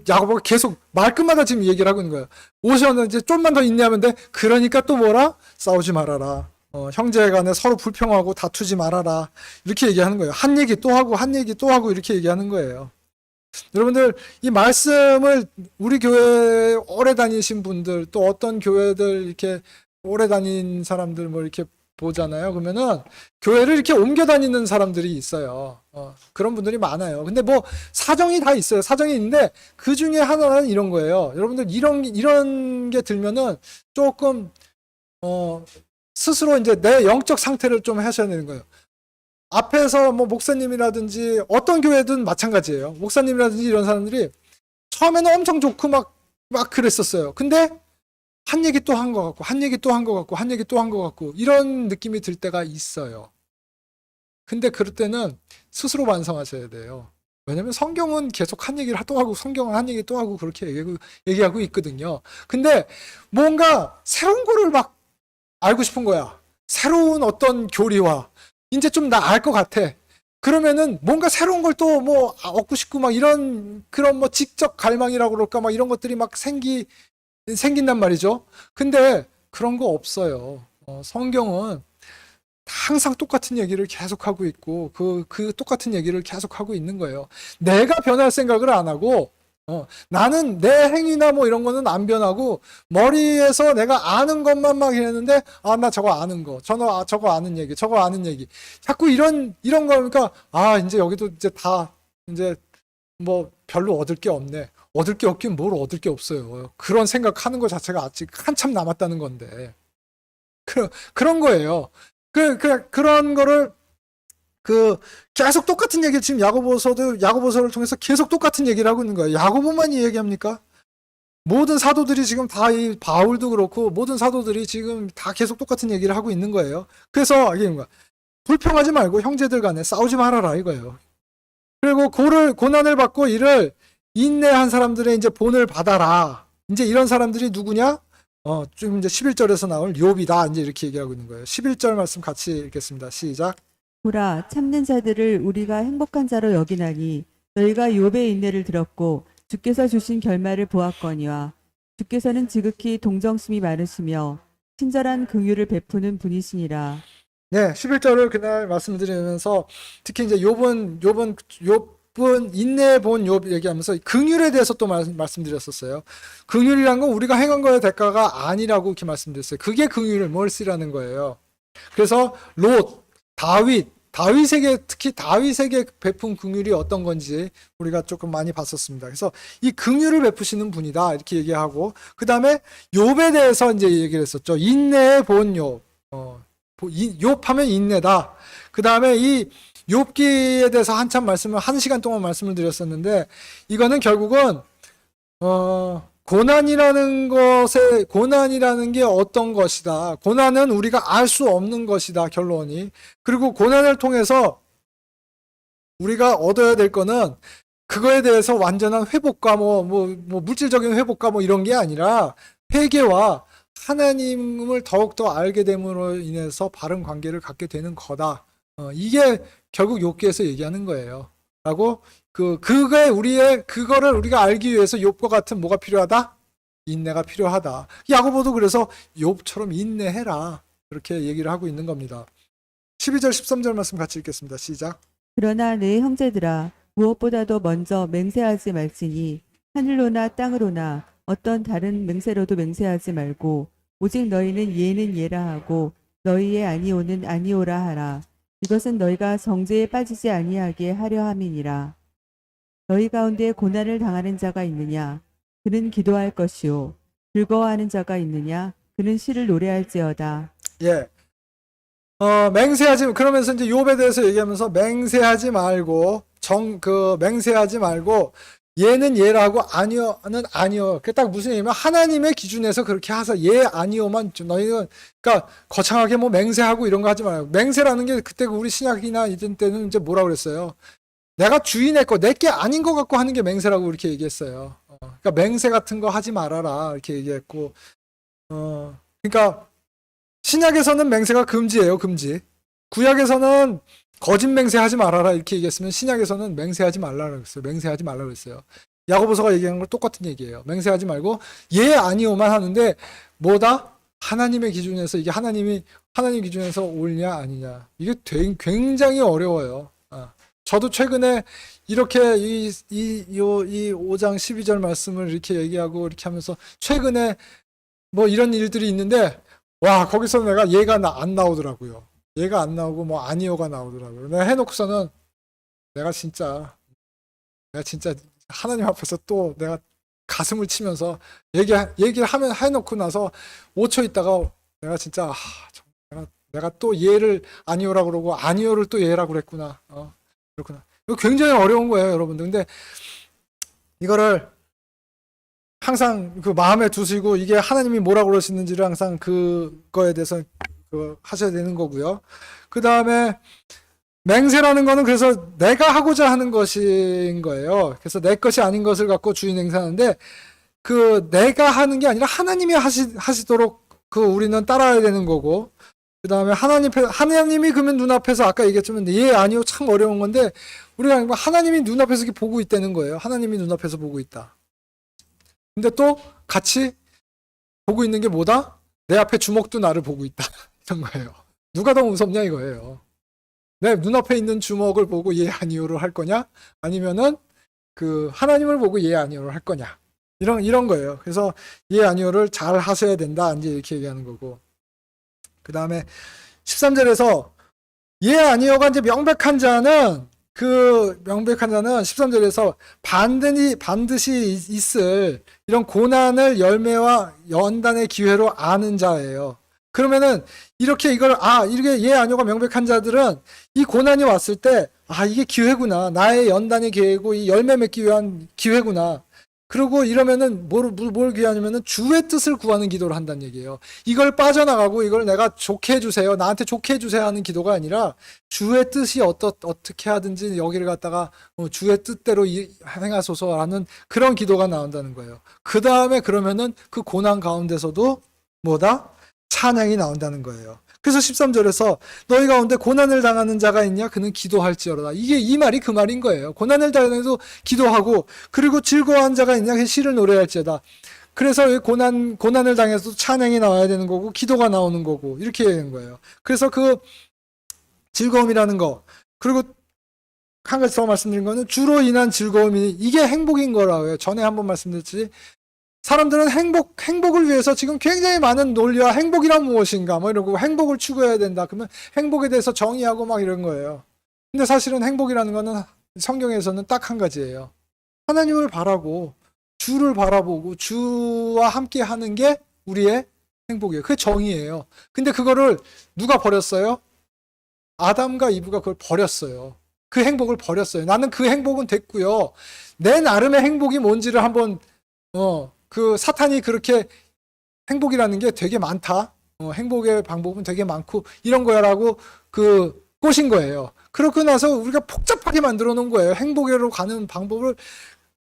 야고보가 계속 말끝마다 지금 얘기를 하고 있는 거예요. 오셨는데 좀만 더 인내하면 돼. 그러니까 또 뭐라? 싸우지 말아라. 형제 간에 서로 불평하고 다투지 말아라. 이렇게 얘기하는 거예요. 한 얘기 또 하고 한 얘기 또 하고 이렇게 얘기하는 거예요. 여러분들 이 말씀을 우리 교회에 오래 다니신 분들 또 어떤 교회들 이렇게 오래 다닌 사람들 뭐 이렇게 보잖아요. 그러면은 교회를 이렇게 옮겨 다니는 사람들이 있어요. 그런 분들이 많아요. 근데 뭐 사정이 다 있어요. 사정이 있는데 그 중에 하나는 이런 거예요. 여러분들 이런 게 들면은 조금 스스로 이제 내 영적 상태를 좀 하셔야 되는 거예요. 앞에서 뭐 목사님이라든지 어떤 교회든 마찬가지예요. 목사님이라든지 이런 사람들이 처음에는 엄청 좋고 막 그랬었어요. 근데 한 얘기 또 한 것 같고, 한 얘기 또 한 것 같고, 한 얘기 또 한 것 같고, 이런 느낌이 들 때가 있어요. 근데 그럴 때는 스스로 반성하셔야 돼요. 왜냐면 성경은 계속 한 얘기를 또 하고, 성경은 한 얘기 또 하고, 그렇게 얘기하고 있거든요. 근데 뭔가 새로운 거를 막 알고 싶은 거야. 새로운 어떤 교리와, 이제 좀 나 알 것 같아. 그러면은 뭔가 새로운 걸 또 뭐 얻고 싶고 막 이런 그런 뭐 지적 갈망이라고 그럴까 막 이런 것들이 막 생긴단 말이죠. 근데 그런 거 없어요. 성경은 항상 똑같은 얘기를 계속하고 있고 그 똑같은 얘기를 계속하고 있는 거예요. 내가 변할 생각을 안 하고 나는 내 행위나 뭐 이런 거는 안 변하고 머리에서 내가 아는 것만 막 이랬는데 나 저거 아는 거 저거 아는 얘기 저거 아는 얘기 자꾸 이런 거니까 이제 여기도 이제 다 이제 뭐 별로 얻을 게 없네. 얻을 게 없긴 뭘 얻을 게 없어요. 그런 생각하는 것 자체가 아직 한참 남았다는 건데 그런 거예요. 그런 거를 계속 똑같은 얘기를 지금 야고보서를 통해서 계속 똑같은 얘기를 하고 있는 거예요. 야고보만 이 얘기합니까? 모든 사도들이 지금 다 이 바울도 그렇고 모든 사도들이 지금 다 계속 똑같은 얘기를 하고 있는 거예요. 그래서 이게 뭔가 불평하지 말고 형제들 간에 싸우지 말아라 이거예요. 그리고 고난을 받고 이를 인내한 사람들의 이제 본을 받아라. 이제 이런 사람들이 누구냐? 좀 이제 11절에서 나올 욥이다. 이제 이렇게 얘기하고 있는 거예요. 11절 말씀 같이 읽겠습니다. 시작. 보라, 참는 자들을 우리가 행복한 자로 여기나니 너희가 욥의 인내를 들었고 주께서 주신 결말을 보았거니와 주께서는 지극히 동정심이 많으시며 친절한 긍휼을 베푸는 분이시니라. 네, 11절을 그날 말씀드리면서 특히 이제 욥은 인내해 본 욥 얘기하면서 긍휼에 대해서 또 말씀드렸었어요. 긍휼이란 건 우리가 행한 거의 대가가 아니라고 이렇게 말씀드렸어요. 그게 긍휼을 멀시라는 거예요. 그래서 다윗에게 특히 다윗에게 베푼 긍휼이 어떤 건지 우리가 조금 많이 봤었습니다. 그래서 이 긍휼을 베푸시는 분이다 이렇게 얘기하고 그 다음에 욥에 대해서 이제 얘기를 했었죠. 인내해 본 욥. 욥하면 인내다. 그 다음에 이 욥기에 대해서 한참 한 시간 동안 말씀을 드렸었는데 이거는 결국은 고난이라는 게 어떤 것이다. 고난은 우리가 알 수 없는 것이다. 결론이. 그리고 고난을 통해서 우리가 얻어야 될 거는 그거에 대해서 완전한 회복과 뭐 물질적인 회복과 뭐 이런 게 아니라 회개와 하나님을 더욱더 알게 됨으로 인해서 바른 관계를 갖게 되는 거다. 이게 결국 욥기에서 얘기하는 거예요. 라고 그거를 우리가 알기 위해서 욥과 같은 뭐가 필요하다? 인내가 필요하다. 야고보도 그래서 욥처럼 인내해라. 그렇게 얘기를 하고 있는 겁니다. 12절 13절 말씀 같이 읽겠습니다. 시작. 그러나 내 형제들아 무엇보다도 먼저 맹세하지 말지니 하늘로나 땅으로나 어떤 다른 맹세로도 맹세하지 말고 오직 너희는 예는 예라 하고 너희의 아니오는 아니오라 하라. 이것은 너희가 정죄에 빠지지 아니하게 하려 함이니라. 너희 가운데 고난을 당하는 자가 있느냐? 그는 기도할 것이요. 즐거워하는 자가 있느냐? 그는 시를 노래할지어다. 예. 그러면서 이제 욥에 대해서 얘기하면서 맹세하지 말고 맹세하지 말고 예는 예라고 아니오는 아니오. 그게 딱 무슨 얘기냐면 하나님의 기준에서 그렇게 하서 예 아니오만 너희는 그러니까 거창하게 뭐 맹세하고 이런 거 하지 말고 맹세라는 게 그때 우리 신약이나 이런 때는 이제 뭐라 그랬어요? 내가 주인의 거 내게 아닌 것 같고 하는 게 맹세라고 이렇게 얘기했어요. 그러니까 맹세 같은 거 하지 말아라 이렇게 얘기했고 그러니까 신약에서는 맹세가 금지예요, 금지. 구약에서는 거짓 맹세하지 말아라 이렇게 얘기했으면 신약에서는 맹세하지 말라고 했어요. 맹세하지 말라고 했어요. 야고보서가 얘기하는 건 똑같은 얘기예요. 맹세하지 말고 예 아니오만 하는데 뭐다? 하나님의 기준에서 이게 하나님 기준에서 옳냐 아니냐 이게 굉장히 어려워요. 저도 최근에 이렇게 이 5장 12절 말씀을 이렇게 얘기하고 이렇게 하면서 최근에 뭐 이런 일들이 있는데 와 거기서 내가 얘가 안 나오더라고요. 얘가 안 나오고 뭐 아니오가 나오더라고요. 내가 해놓고서는 내가 진짜 하나님 앞에서 또 내가 가슴을 치면서 얘기를 해놓고 나서 5초 있다가 내가 진짜 내가 또 예를 아니오라고 그러고 아니오를 또 예라고 그랬구나. 그렇구나. 이거 굉장히 어려운 거예요, 여러분들. 근데 이거를 항상 그 마음에 두시고 이게 하나님이 뭐라고 그러시는지를 항상 그거에 대해서 하셔야 되는 거고요. 그 다음에 맹세라는 거는 그래서 내가 하고자 하는 것인 거예요. 그래서 내 것이 아닌 것을 갖고 주인 행사하는데 그 내가 하는 게 아니라 하나님이 하시도록 그 우리는 따라야 되는 거고, 그 다음에 하나님이 그러면 눈앞에서 아까 얘기했지만 예 아니요 참 어려운 건데 우리가 하나님이 눈앞에서 이렇게 보고 있다는 거예요. 하나님이 눈앞에서 보고 있다. 근데 또 같이 보고 있는 게 뭐다? 내 앞에 주먹도 나를 보고 있다. 이런 거예요. 누가 더 무섭냐 이거예요. 내 눈앞에 있는 주먹을 보고 예 아니요를 할 거냐? 아니면은 그 하나님을 보고 예 아니요를 할 거냐? 이런 거예요. 그래서 예 아니요를 잘 하셔야 된다. 이제 이렇게 얘기하는 거고. 그 다음에 13절에서 예 아니요가 이제 명백한 자는 13절에서 반드시 있을 이런 고난을 열매와 연단의 기회로 아는 자예요. 그러면은 이렇게 이게 예 아니요가 명백한 자들은 이 고난이 왔을 때 이게 기회구나. 나의 연단의 기회고 이 열매 맺기 위한 기회구나. 그리고 이러면은 뭘 기하냐면은 주의 뜻을 구하는 기도를 한다는 얘기예요. 이걸 빠져나가고 이걸 내가 좋게 해주세요. 나한테 좋게 해주세요 하는 기도가 아니라 주의 뜻이 어떻게 하든지 여기를 갖다가 주의 뜻대로 행하소서라는 그런 기도가 나온다는 거예요. 그 다음에 그러면은 그 고난 가운데서도 뭐다? 찬양이 나온다는 거예요. 그래서 13절에서 너희 가운데 고난을 당하는 자가 있냐? 그는 기도할지어다. 이 말이 그 말인 거예요. 고난을 당해도 기도하고, 그리고 즐거워한 자가 있냐? 그 시를 노래할지어다. 그래서 고난을 당해서도 찬양이 나와야 되는 거고, 기도가 나오는 거고, 이렇게 되는 거예요. 그래서 그 즐거움이라는 거, 그리고 한 가지 더 말씀드린 거는 주로 인한 즐거움이 이게 행복인 거라고요. 전에 한번 말씀드렸지. 사람들은 행복을 위해서 지금 굉장히 많은 논리와 행복이란 무엇인가 이러고 행복을 추구해야 된다. 그러면 행복에 대해서 정의하고 막 이런 거예요. 근데 사실은 행복이라는 거는 성경에서는 딱 한 가지예요. 하나님을 바라고 주를 바라보고 주와 함께 하는 게 우리의 행복이에요. 그게 정의예요. 근데 그거를 누가 버렸어요? 아담과 이브가 그걸 버렸어요. 그 행복을 버렸어요. 나는 그 행복은 됐고요. 내 나름의 행복이 뭔지를 한번 그 사탄이 그렇게 행복이라는 게 되게 많다. 행복의 방법은 되게 많고 이런 거야라고 꼬신 거예요. 그러고 나서 우리가 복잡하게 만들어 놓은 거예요. 행복으로 가는 방법을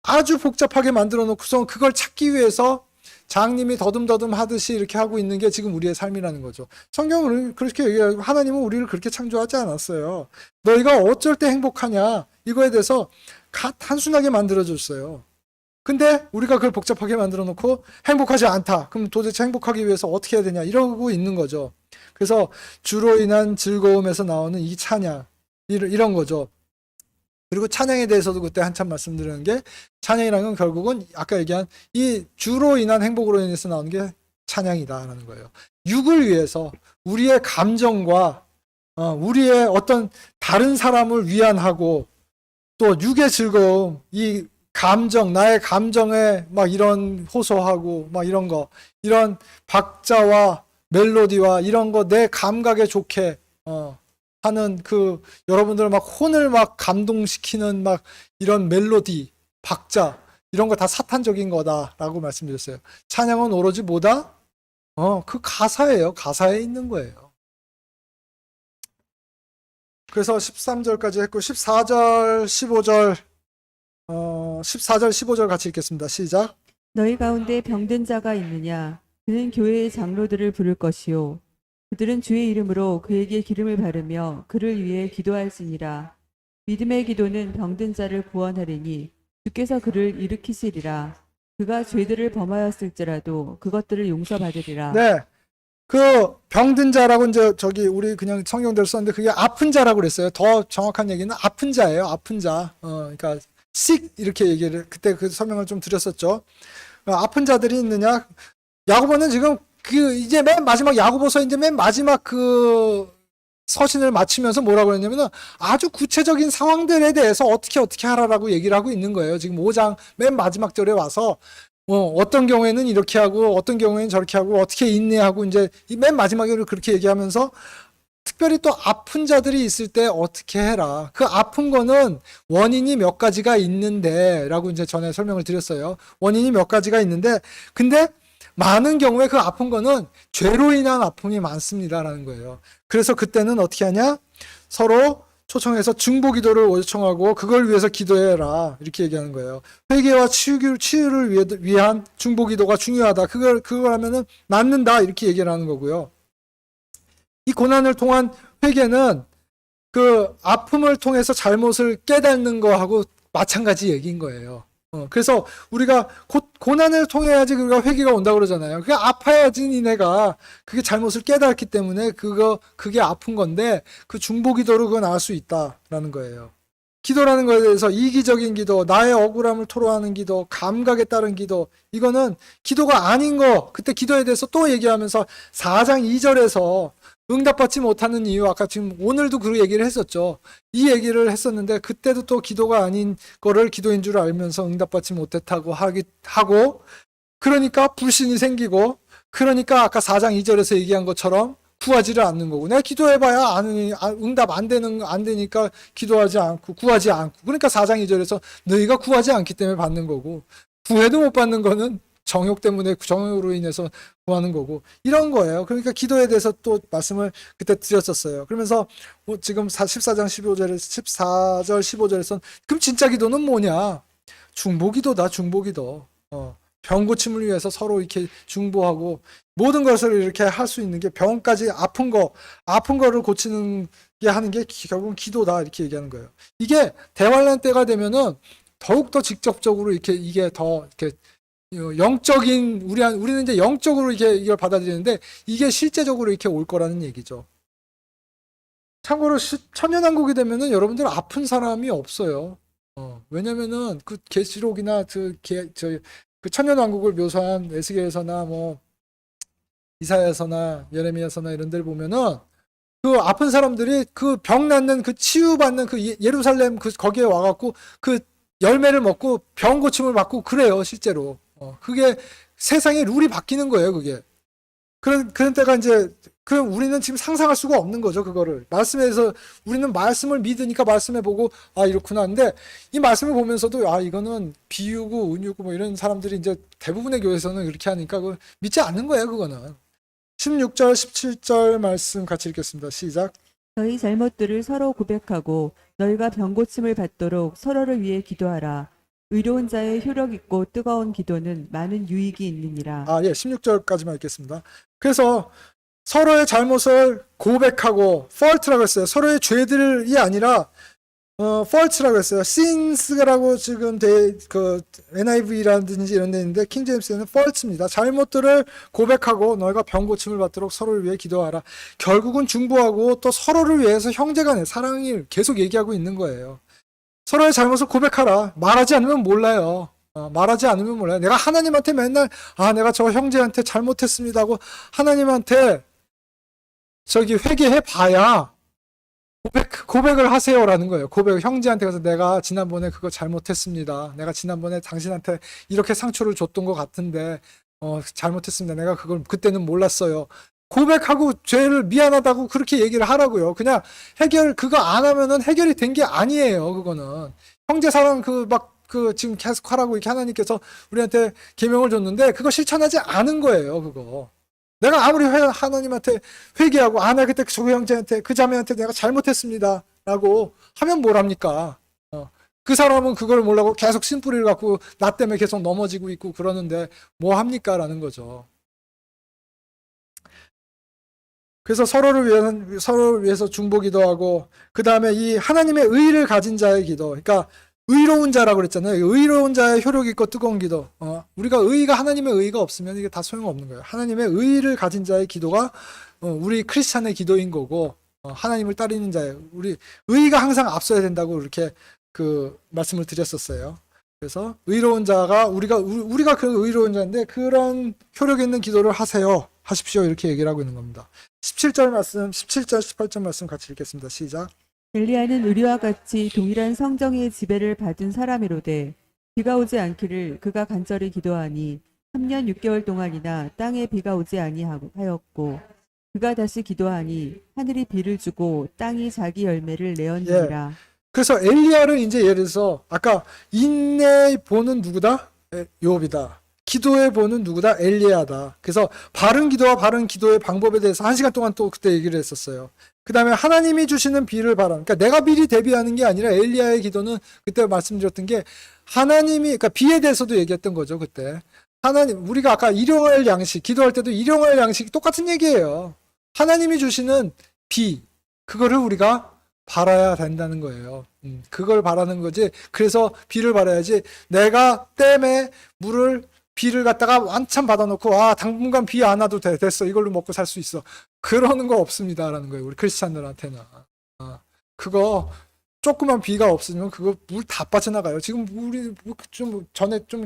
아주 복잡하게 만들어 놓고서 그걸 찾기 위해서 장님이 더듬더듬 하듯이 이렇게 하고 있는 게 지금 우리의 삶이라는 거죠. 성경은 그렇게 얘기하고 하나님은 우리를 그렇게 창조하지 않았어요. 너희가 어쩔 때 행복하냐 이거에 대해서 단순하게 만들어 줬어요. 근데 우리가 그걸 복잡하게 만들어 놓고 행복하지 않다. 그럼 도대체 행복하기 위해서 어떻게 해야 되냐 이러고 있는 거죠. 그래서 주로 인한 즐거움에서 나오는 이 찬양 이런 거죠. 그리고 찬양에 대해서도 그때 한참 말씀드리는 게 찬양이라는 건 결국은 아까 얘기한 이 주로 인한 행복으로 인해서 나오는 게 찬양이다라는 거예요. 육을 위해서 우리의 감정과 우리의 어떤 다른 사람을 위안하고 또 육의 즐거움 이 감정, 나의 감정에 막 이런 호소하고 막 이런 거, 이런 박자와 멜로디와 이런 거 내 감각에 좋게 하는 여러분들 막 혼을 막 감동시키는 막 이런 멜로디, 박자 이런 거 다 사탄적인 거다라고 말씀드렸어요. 찬양은 오로지 뭐다? 그 가사예요. 가사에 있는 거예요. 그래서 13절까지 했고 14절, 15절 14절, 15절 같이 읽겠습니다. 시작. 너희 가운데 병든 자가 있느냐? 그는 교회의 장로들을 부를 것이요. 그들은 주의 이름으로 그에게 기름을 바르며 그를 위해 기도할지니라. 믿음의 기도는 병든 자를 구원하리니 주께서 그를 일으키시리라. 그가 죄들을 범하였을지라도 그것들을 용서받으리라. 네. 그 병든 자라고 이제 우리 그냥 성경대로 썼는데 그게 아픈 자라고 그랬어요. 더 정확한 얘기는 아픈 자예요. 아픈 자. 그러니까 sick 이렇게 얘기를 그때 그 설명을 좀 드렸었죠. 아픈 자들이 있느냐? 야고보는 지금 이제 맨 마지막 야고보서 이제 맨 마지막 서신을 마치면서 뭐라고 했냐면은 아주 구체적인 상황들에 대해서 어떻게 하라라고 얘기를 하고 있는 거예요. 지금 5장 맨 마지막 절에 와서 어떤 경우에는 이렇게 하고 어떤 경우에는 저렇게 하고 어떻게 인내하고 이제 맨 마지막에 그렇게 얘기하면서 특별히 또 아픈 자들이 있을 때 어떻게 해라. 그 아픈 거는 원인이 몇 가지가 있는데 라고 이제 전에 설명을 드렸어요. 원인이 몇 가지가 있는데 근데 많은 경우에 그 아픈 거는 죄로 인한 아픔이 많습니다라는 거예요. 그래서 그때는 어떻게 하냐? 서로 초청해서 중보 기도를 요청하고 그걸 위해서 기도해라. 이렇게 얘기하는 거예요. 회개와 치유를 위한 중보 기도가 중요하다. 그걸 하면은 낫는다. 이렇게 얘기를 하는 거고요. 이 고난을 통한 회개는 그 아픔을 통해서 잘못을 깨닫는 거하고 마찬가지 얘기인 거예요. 그래서 우리가 고난을 통해야지 우리가 회개가 온다고 그러잖아요. 그게 아파야지 니네가 그게 잘못을 깨닫기 때문에 그게 아픈 건데 그 중보기도로 그거 나을 수 있다라는 거예요. 기도라는 거에 대해서 이기적인 기도, 나의 억울함을 토로하는 기도, 감각에 따른 기도, 이거는 기도가 아닌 거, 그때 기도에 대해서 또 얘기하면서 4장 2절에서 응답받지 못하는 이유, 아까 지금 오늘도 그 얘기를 했었죠. 이 얘기를 했었는데 그때도 또 기도가 아닌 거를 기도인 줄 알면서 응답받지 못했다고 하고 그러니까 불신이 생기고 그러니까 아까 4장 2절에서 얘기한 것처럼 구하지를 않는 거고 내가 기도해봐야 응답 안 되니까 기도하지 않고 구하지 않고 그러니까 4장 2절에서 너희가 구하지 않기 때문에 받는 거고 구해도 못 받는 거는 정욕 때문에 정욕으로 인해서 구하는 거고 이런 거예요. 그러니까 기도에 대해서 또 말씀을 그때 드렸었어요. 그러면서 지금 14장 14절 15절에서는 그럼 진짜 기도는 뭐냐? 중보기도다. 중보기도. 병 고침을 위해서 서로 이렇게 중보하고 모든 것을 이렇게 할 수 있는 게 병까지 아픈 거를 고치는 게 하는 게 결국은 기도다 이렇게 얘기하는 거예요. 이게 대환란 때가 되면은 더욱 더 직접적으로 이게 더 이렇게 영적인 우리는 이제 영적으로 이걸 받아들이는데 이게 실제적으로 이렇게 올 거라는 얘기죠. 참고로 천년왕국이 되면은 여러분들 아픈 사람이 없어요. 왜냐면은 그 계시록이나 그 천년왕국을 묘사한 에스겔서나 뭐 이사야서나 예레미야서나 이런 데를 보면은 그 아픈 사람들이 그 병 낫는 그 치유받는 그 예루살렘 거기에 와갖고 그 열매를 먹고 병 고침을 받고 그래요 실제로. 그게 세상의 룰이 바뀌는 거예요 그게. 그런 때가 이제 그럼 우리는 지금 상상할 수가 없는 거죠 그거를. 말씀에서 우리는 말씀을 믿으니까 말씀해 보고 아 이렇구나 하는데 이 말씀을 보면서도 아 이거는 비유고 은유고 뭐 이런 사람들이 이제 대부분의 교회에서는 그렇게 하니까 그걸 믿지 않는 거예요 그거는. 16절 17절 말씀 같이 읽겠습니다. 시작. 너희 잘못들을 서로 고백하고 너희가 병고침을 받도록 서로를 위해 기도하라. 의로운 자의 효력 있고 뜨거운 기도는 많은 유익이 있느니라. 예, 16절까지만 읽겠습니다. 그래서 서로의 잘못을 고백하고 fault라고 했어요. 서로의 죄들이 아니라 fault라고 했어요. sins라고 지금 그 NIV라든지 이런 데 있는데 킹제임스에는 fault입니다. 잘못들을 고백하고 너희가 병 고침을 받도록 서로를 위해 기도하라. 결국은 중보하고 또 서로를 위해서 형제간의 사랑을 계속 얘기하고 있는 거예요. 서로의 잘못을 고백하라. 말하지 않으면 몰라요. 말하지 않으면 몰라요. 내가 하나님한테 맨날 내가 저 형제한테 잘못했습니다 하고 하나님한테 회개해 봐야 고백을 하세요라는 거예요. 형제한테 가서 내가 지난번에 그거 잘못했습니다. 내가 지난번에 당신한테 이렇게 상처를 줬던 것 같은데 잘못했습니다. 내가 그걸 그때는 몰랐어요. 고백하고 죄를 미안하다고 그렇게 얘기를 하라고요. 그냥 그거 안 하면은 해결이 된 게 아니에요. 그거는 형제 사랑 지금 계속 하라고 이렇게 하나님께서 우리한테 계명을 줬는데 그거 실천하지 않은 거예요. 그거. 내가 아무리 하나님한테 회개하고 나 그때 저 형제한테 그 자매한테 내가 잘못했습니다 라고 하면 뭘 합니까? 그 사람은 그걸 몰라고 계속 심뿌리를 갖고 나 때문에 계속 넘어지고 있고 그러는데 뭐 합니까? 라는 거죠. 그래서 서로를 위해서 중보기도하고 그 다음에 이 하나님의 의를 가진 자의 기도, 그러니까 의로운 자라고 그랬잖아요. 의로운 자의 효력 있고 뜨거운 기도. 우리가 하나님의 의가 없으면 이게 다 소용없는 거예요. 하나님의 의를 가진 자의 기도가 우리 크리스찬의 기도인 거고 하나님을 따르는 자의 우리 의가 항상 앞서야 된다고 이렇게 그 말씀을 드렸었어요. 그래서 의로운 자가 우리가 그 의로운 자인데 그런 효력 있는 기도를 하십시오 이렇게 얘기를 하고 있는 겁니다. 17절 18절 말씀 같이 읽겠습니다. 시작. 엘리야는 우리와 같이 동일한 성정의 지배를 받은 사람이로되 비가 오지 않기를 그가 간절히 기도하니 3년 6개월 동안이나 땅에 비가 오지 아니하였고 그가 다시 기도하니 하늘이 비를 주고 땅이 자기 열매를 내었느니라. 그래서 엘리야를 이제 예를 들어서 아까 인내 보는 누구다? 요업이다. 기도의 보는 누구다? 엘리야다. 그래서 바른 기도와 바른 기도의 방법에 대해서 1시간 동안 또 그때 얘기를 했었어요. 그 다음에 하나님이 주시는 비를 바라. 그러니까 내가 미리 대비하는 게 아니라 엘리야의 기도는 그때 말씀드렸던 게 하나님이, 그러니까 비에 대해서도 얘기했던 거죠, 그때. 하나님, 우리가 아까 일용할 양식, 기도할 때도 일용할 양식 똑같은 얘기예요. 하나님이 주시는 비, 그거를 우리가 바라야 된다는 거예요. 그걸 바라는 거지. 그래서 비를 바라야지. 내가 댐에 비를 갖다가 완참 받아놓고 당분간 비 안 와도 됐어. 이걸로 먹고 살 수 있어. 그러는 거 없습니다라는 거예요. 우리 크리스찬들한테는. 그거 조그만 비가 없으면 그거 물 다 빠져나가요. 지금 우리 좀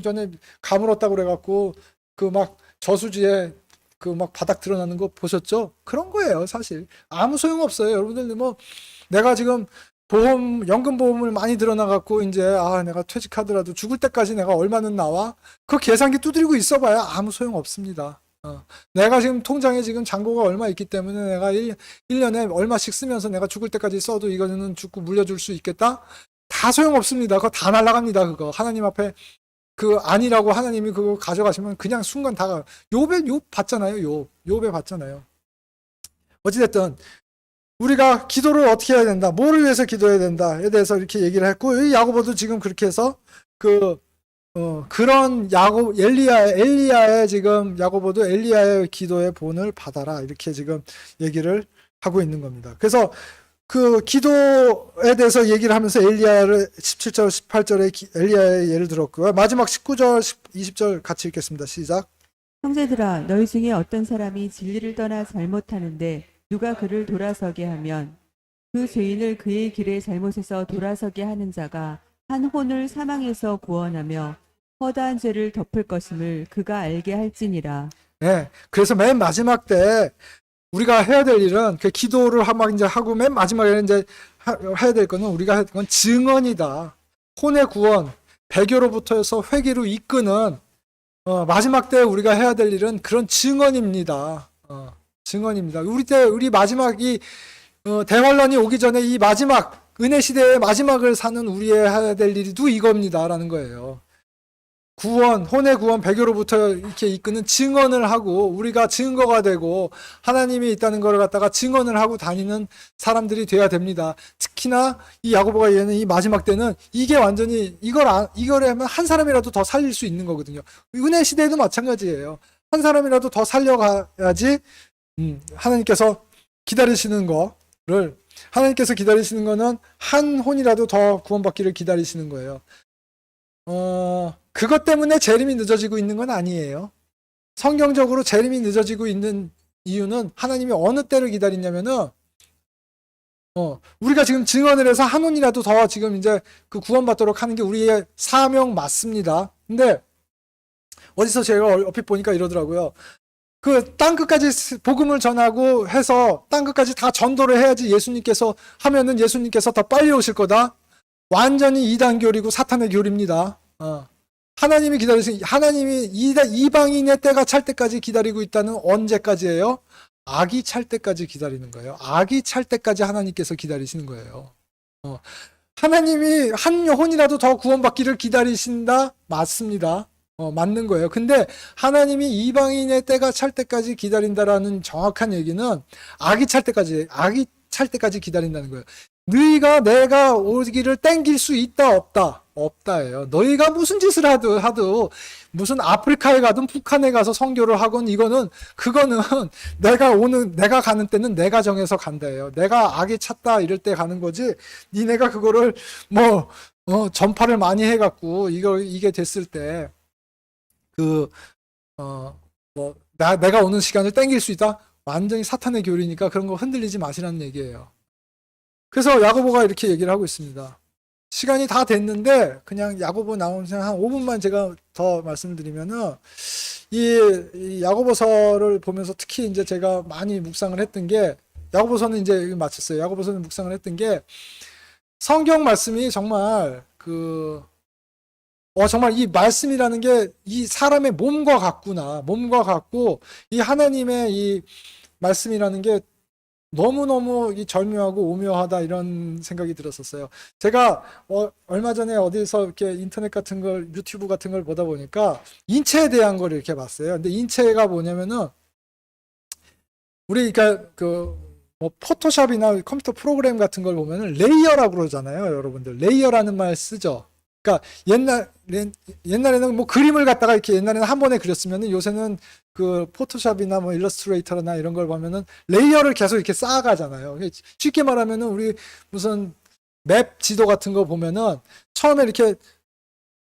전에 가물었다고 그래갖고 그 막 저수지에 그 막 바닥 드러나는 거 보셨죠? 그런 거예요, 사실. 아무 소용 없어요. 여러분들 뭐 내가 지금 연금 보험을 많이 들어놔갖고 이제 내가 퇴직하더라도 죽을 때까지 내가 얼마는 나와? 그 계산기 두드리고 있어봐야 아무 소용 없습니다. 내가 지금 통장에 지금 잔고가 얼마 있기 때문에 내가 1년에 얼마씩 쓰면서 내가 죽을 때까지 써도 이거는 죽고 물려줄 수 있겠다? 다 소용없습니다. 그거 다 날아갑니다. 그거 하나님 앞에 그 아니라고 하나님이 그거 가져가시면 그냥 순간 다 가. 욥 봤잖아요. 욥에 봤잖아요. 어찌됐든 우리가 기도를 어떻게 해야 된다, 뭐를 위해서 기도해야 된다에 대해서 이렇게 얘기를 했고, 이 야고보도 지금 그렇게 해서 그런 엘리야의 지금 야고보도 엘리야의 기도의 본을 받아라 이렇게 지금 얘기를 하고 있는 겁니다. 그래서 그 기도에 대해서 얘기를 하면서 엘리야를 17절 18절에 엘리야의 예를 들었고요. 마지막 19절 20절 같이 읽겠습니다. 시작. 형제들아, 너희 중에 어떤 사람이 진리를 떠나 잘못하는데 누가 그를 돌아서게 하면 그 죄인을 그의 길에 잘못해서 돌아서게 하는 자가 한 혼을 사망에서 구원하며 허다한 죄를 덮을 것임을 그가 알게 할지니라. 네, 그래서 맨 마지막 때 우리가 해야 될 일은 그 기도를 막 이제 하고 맨 마지막에 이제 해야 될 거는 우리가 해야 될 건 증언이다. 혼의 구원, 배교로부터해서 회개로 이끄는 마지막 때 우리가 해야 될 일은 그런 증언입니다. 증언입니다. 우리 마지막이 대환란이 오기 전에 이 마지막 은혜 시대의 마지막을 사는 우리의 해야 될 일도 이겁니다라는 거예요. 구원, 혼의 구원, 배교로부터 이렇게 이끄는 증언을 하고 우리가 증거가 되고 하나님이 있다는 걸 갖다가 증언을 하고 다니는 사람들이 돼야 됩니다. 특히나 이 야고보가 얘기하는 이 마지막 때는 이게 완전히 이걸 하면 한 사람이라도 더 살릴 수 있는 거거든요. 은혜 시대에도 마찬가지예요. 한 사람이라도 더 살려가야지 하나님께서 기다리시는 거는 한 혼이라도 더 구원받기를 기다리시는 거예요. 그것 때문에 재림이 늦어지고 있는 건 아니에요. 성경적으로 재림이 늦어지고 있는 이유는 하나님이 어느 때를 기다리냐면은 우리가 지금 증언을 해서 한 혼이라도 더 지금 이제 그 구원받도록 하는 게 우리의 사명 맞습니다. 근데 어디서 제가 얼핏 보니까 이러더라고요. 그 땅끝까지 복음을 전하고 해서 땅끝까지 다 전도를 해야지 예수님께서 하면은 예수님께서 더 빨리 오실 거다. 완전히 이단 교리고 사탄의 교리입니다. 하나님이 이방인의 때가 찰 때까지 기다리고 있다는 언제까지예요? 악이 찰 때까지 기다리는 거예요. 악이 찰 때까지 하나님께서 기다리시는 거예요. 하나님이 한 혼이라도 더 구원받기를 기다리신다? 맞습니다. 맞는 거예요. 근데 하나님이 이방인의 때가 찰 때까지 기다린다라는 정확한 얘기는 악이 찰 때까지 기다린다는 거예요. 너희가 내가 오기를 땡길 수 있다 없다? 없다예요. 너희가 무슨 짓을 하도 무슨 아프리카에 가든 북한에 가서 선교를 하건 그거는 내가 가는 때는 내가 정해서 간다예요. 내가 악이 찼다 이럴 때 가는 거지. 니네가 그거를 전파를 많이 해갖고 이게 됐을 때 내가 오는 시간을 땡길 수 있다? 완전히 사탄의 교리니까 그런 거 흔들리지 마시라는 얘기예요. 그래서 야고보가 이렇게 얘기를 하고 있습니다. 시간이 다 됐는데 그냥 야고보 나오면 한 5분만 제가 더 말씀드리면은 이 야고보서를 보면서 특히 이제 제가 많이 묵상을 했던 게 야고보서는 이제 마쳤어요. 야고보서는 묵상을 했던 게 성경 말씀이 정말 정말 이 말씀이라는 게 이 사람의 몸과 같구나. 몸과 같고 이 하나님의 말씀이라는 게 너무너무 이 절묘하고 오묘하다 이런 생각이 들었었어요. 제가 얼마 전에 어디서 이렇게 인터넷 같은 걸 유튜브 같은 걸 보다 보니까 인체에 대한 걸 이렇게 봤어요. 근데 인체가 뭐냐면은 우리 그러니까 뭐 포토샵이나 컴퓨터 프로그램 같은 걸 보면은 레이어라고 그러잖아요. 여러분들 레이어라는 말 쓰죠. 그러니까 옛날에는 뭐 그림을 갖다가 이렇게 옛날에는 한 번에 그렸으면은 요새는 그 포토샵이나 뭐 일러스트레이터나 이런 걸 보면은 레이어를 계속 이렇게 쌓아가잖아요. 쉽게 말하면은 우리 무슨 맵 지도 같은 거 보면은 처음에 이렇게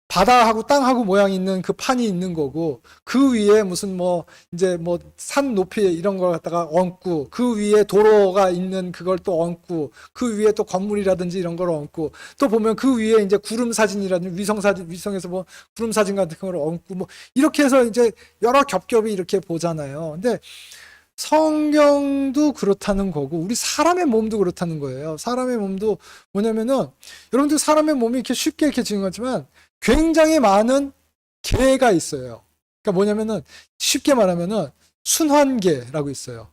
바다하고 땅하고 모양이 있는 그 판이 있는 거고 그 위에 무슨 뭐 이제 뭐 산 높이 이런 걸 갖다가 얹고 그 위에 도로가 있는 그걸 또 얹고 그 위에 또 건물이라든지 이런 걸 얹고 또 보면 그 위에 이제 구름 사진이라든지 위성 사진 위성에서 뭐 구름 사진 같은 걸 얹고 뭐 이렇게 해서 이제 여러 겹겹이 이렇게 보잖아요. 근데 성경도 그렇다는 거고 우리 사람의 몸도 그렇다는 거예요. 사람의 몸도 뭐냐면은 여러분들 사람의 몸이 이렇게 쉽게 이렇게 지은 거지만 굉장히 많은 계가 있어요. 그러니까 뭐냐면은 쉽게 말하면은 순환계라고 있어요.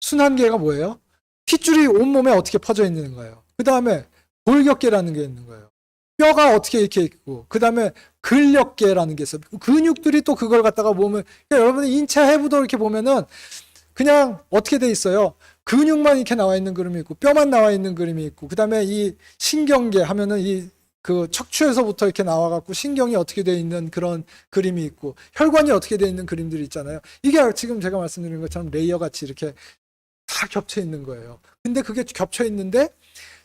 순환계가 뭐예요? 핏줄이 온몸에 어떻게 퍼져 있는 거예요. 그 다음에 골격계라는 게 있는 거예요. 뼈가 어떻게 이렇게 있고 그 다음에 근력계라는 게 있어요. 근육들이 또 그걸 갖다가 보면 그러니까 여러분이 인체 해부도 이렇게 보면은 그냥 어떻게 돼 있어요? 근육만 이렇게 나와 있는 그림이 있고 뼈만 나와 있는 그림이 있고 그 다음에 이 신경계 하면은 이 그 척추에서부터 이렇게 나와갖고 신경이 어떻게 돼 있는 그런 그림이 있고 혈관이 어떻게 돼 있는 그림들이 있잖아요. 이게 지금 제가 말씀드린 것처럼 레이어 같이 이렇게 다 겹쳐 있는 거예요. 근데 그게 겹쳐 있는데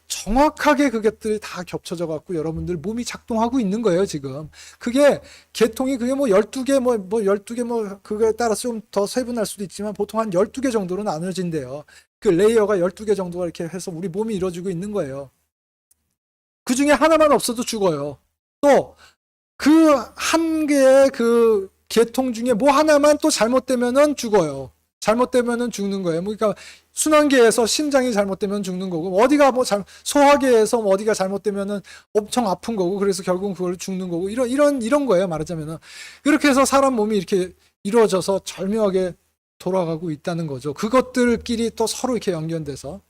정확하게 그것들이 다 겹쳐져 갖고 여러분들 몸이 작동하고 있는 거예요, 지금. 그게 계통이 그게 뭐 12개 뭐 12개 뭐 그거에 따라서 좀 더 세분할 수도 있지만 보통 한 12개 정도로 나눠진대요. 그 레이어가 12개 정도가 이렇게 해서 우리 몸이 이루어지고 있는 거예요. 그 중에 하나만 없어도 죽어요. 또 그 한 개의 그 계통 중에 뭐 하나만 또 잘못되면은 죽어요. 잘못되면은 죽는 거예요. 그러니까 순환계에서 심장이 잘못되면 죽는 거고 어디가 뭐 소화계에서 뭐 어디가 잘못되면은 엄청 아픈 거고 그래서 결국은 그걸 죽는 거고 이런 거예요. 말하자면은 이렇게 해서 사람 몸이 이렇게 이루어져서 절묘하게 돌아가고 있다는 거죠. 그것들끼리 또 서로 이렇게 연결돼서.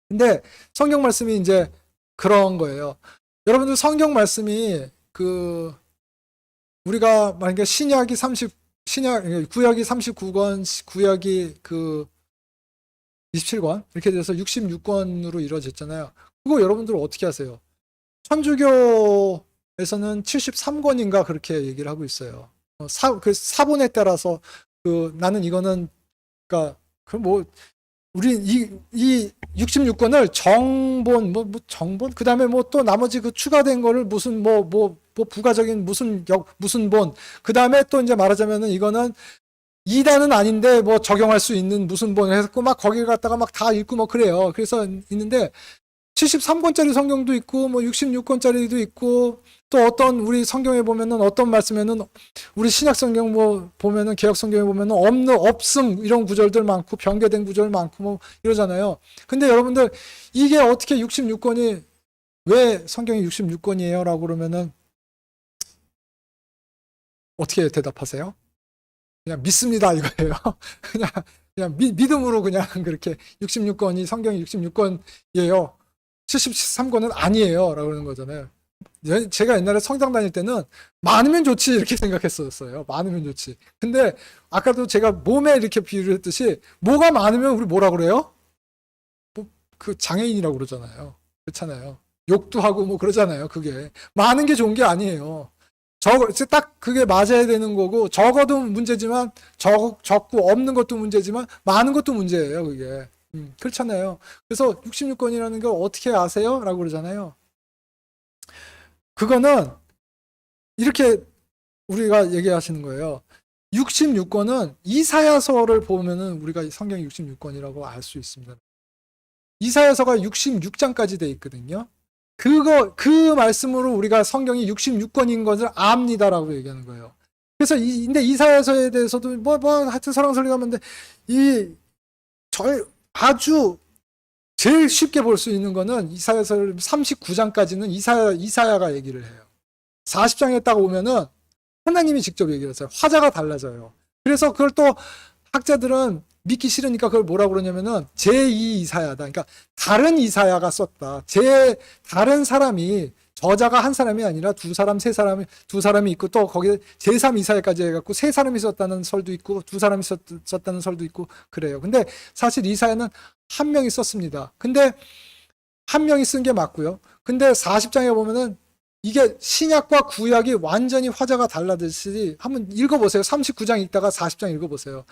근데 성경 말씀이 이제 그런 거예요. 여러분들 성경 말씀이 그 우리가 만약에 구약이 39권, 구약이 그 27권 이렇게 돼서 66권으로 이루어졌잖아요. 그거 여러분들 어떻게 하세요? 천주교에서는 73권인가 그렇게 얘기를 하고 있어요. 그 사본에 따라서 그 나는 이거는 그러니까 그뭐 우리 이 66권을 정본 뭐 정본 그다음에 뭐 또 나머지 그 추가된 거를 무슨 뭐 부가적인 무슨 본 그다음에 또 이제 말하자면은 이거는 2단은 아닌데 뭐 적용할 수 있는 무슨 본 해서 막 거기 갔다가 막 다 읽고 뭐 그래요. 그래서 있는데 73권짜리 성경도 있고 뭐 66권짜리도 있고 또 어떤 우리 성경에 보면은 어떤 말씀에는 우리 신약 성경 뭐 보면은 개역 성경에 보면은 없음 이런 구절들 많고 변개된 구절 많고 뭐 이러잖아요. 근데 여러분들 이게 어떻게 66권이 왜 성경이 66권이에요라고 그러면은 어떻게 대답하세요? 그냥 믿습니다 이거예요. 그냥 믿음으로 그냥 그렇게 66권이 성경이 66권이에요. 73권은 아니에요. 라고 그러는 거잖아요. 제가 옛날에 성당 다닐 때는 많으면 좋지 이렇게 생각했었어요. 많으면 좋지. 근데 아까도 제가 몸에 이렇게 비유를 했듯이 뭐가 많으면 우리 뭐라 그래요? 그 장애인이라고 그러잖아요. 그렇잖아요. 욕도 하고 뭐 그러잖아요. 그게 많은 게 좋은 게 아니에요. 딱 그게 맞아야 되는 거고 적어도 문제지만 적고 없는 것도 문제지만 많은 것도 문제예요. 그게. 그렇잖아요. 그래서 66권이라는 걸 어떻게 아세요? 라고 그러잖아요. 그거는 이렇게 우리가 얘기하시는 거예요. 66권은 이사야서를 보면은 우리가 성경이 66권이라고 알 수 있습니다. 이사야서가 66장까지 돼 있거든요. 그 말씀으로 우리가 성경이 66권인 것을 압니다라고 얘기하는 거예요. 그래서 근데 이사야서에 대해서도 하여튼 설왕설래가 하는데 아주 제일 쉽게 볼 수 있는 거는 이사야서 39장까지는 이사야가 얘기를 해요. 40장에 딱 오면은 하나님이 직접 얘기를 했어요. 화자가 달라져요. 그래서 그걸 또 학자들은 믿기 싫으니까 그걸 뭐라고 그러냐면은 제2 이사야다. 그러니까 다른 이사야가 썼다. 다른 사람이, 저자가 한 사람이 아니라 두 사람이 있고, 또 거기에 제3 이사야까지 해갖고 세 사람이 썼다는 설도 있고 두 사람이 썼다는 설도 있고 그래요. 근데 사실 이사야는 한 명이 썼습니다. 근데 한 명이 쓴 게 맞고요. 근데 40장에 보면은 이게 신약과 구약이 완전히 화자가 달라듯이 한번 읽어보세요. 39장 읽다가 40장 읽어보세요.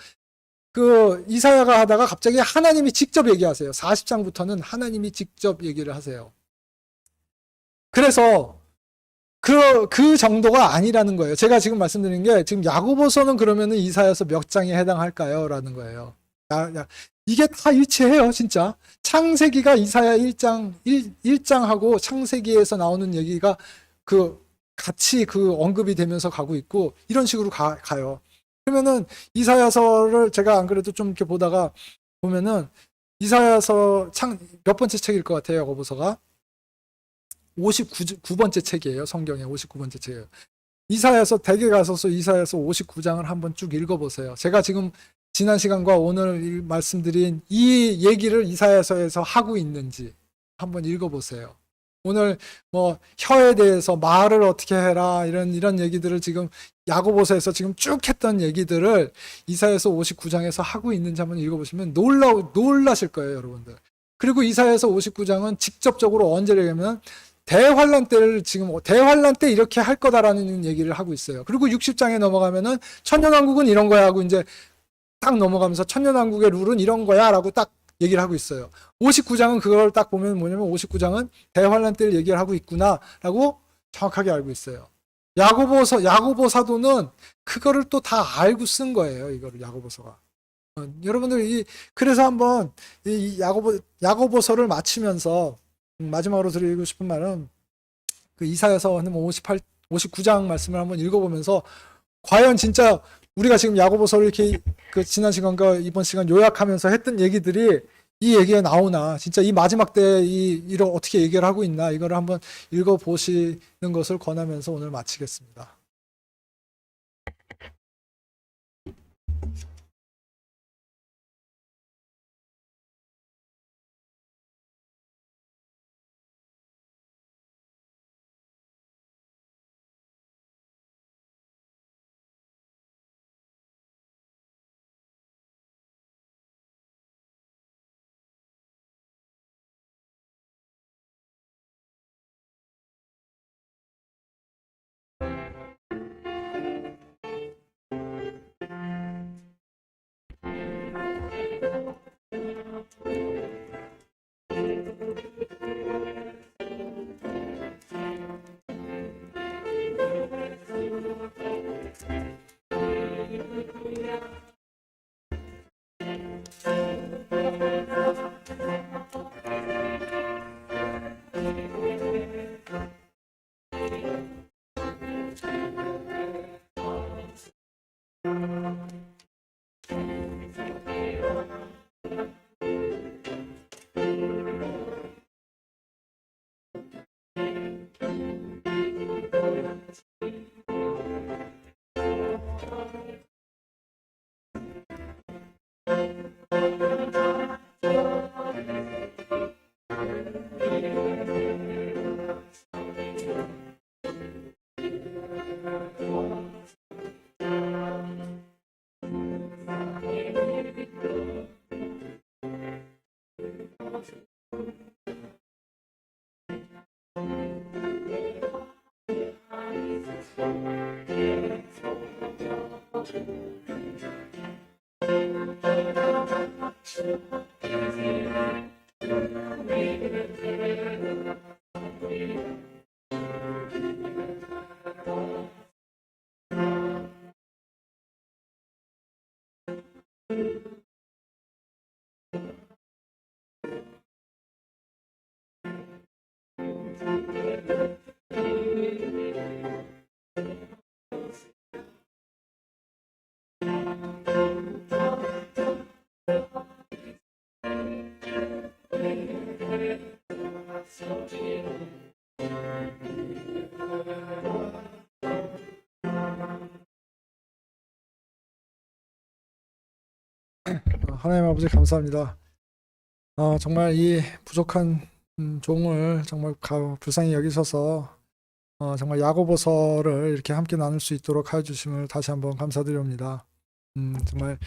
그 이사야가 하다가 갑자기 하나님이 직접 얘기하세요. 40장부터는 하나님이 직접 얘기를 하세요. 그래서 그 정도가 아니라는 거예요. 제가 지금 말씀드린 게 지금 야고보서는 그러면은 이사야서 몇 장에 해당할까요? 라는 거예요. 이게 다 일치해요, 진짜. 창세기가 이사야 1장하고 창세기에서 나오는 얘기가 같이 언급이 되면서 가고 있고, 이런 식으로 가요. 그러면은 이사야서를 제가 안 그래도 좀 이렇게 보다가 보면은 이사야서 몇 번째 책일 것 같아요, 야고보서가? 59번째 책이에요. 성경의 59번째 책이에요. 이사야서 댁에 가서서 이사야서 59장을 한번 쭉 읽어보세요. 제가 지금 지난 시간과 오늘 말씀드린 이 얘기를 이사야서에서 하고 있는지 한번 읽어보세요. 오늘 뭐 혀에 대해서 말을 어떻게 해라 이런 얘기들을 지금 야고보서에서 지금 쭉 했던 얘기들을 이사야서 59장에서 하고 있는지 한번 읽어보시면 놀라실 거예요, 여러분들. 그리고 이사야서 59장은 직접적으로 언제 얘기하면 대환란 때 이렇게 할 거다라는 얘기를 하고 있어요. 그리고 60장에 넘어가면은 천년왕국은 이런 거야 하고 이제 딱 넘어가면서 천년왕국의 룰은 이런 거야 라고 딱 얘기를 하고 있어요. 59장은 그걸 딱 보면 뭐냐면 59장은 대환란 때를 얘기를 하고 있구나 라고 정확하게 알고 있어요. 야고보 사도는 그거를 또 다 알고 쓴 거예요. 이거를 야고보서가. 여러분들 그래서 한번 이 야고보서를 마치면서 마지막으로 드리고 싶은 말은 그 이사야서 59장 말씀을 한번 읽어보면서 과연 진짜 우리가 지금 야고보서를 이렇게 지난 시간과 이번 시간 요약하면서 했던 얘기들이 이 얘기에 나오나, 진짜 이 마지막 때 이런 어떻게 얘기를 하고 있나, 이거를 한번 읽어보시는 것을 권하면서 오늘 마치겠습니다. 하나님 아버지 감사합니다. 정말 이 부족한 종을 정말 불쌍히 여기셔서 정말 야고보서를 이렇게 함께 나눌 수 있도록 하여 주심을 다시 한번 감사드립니다. 정말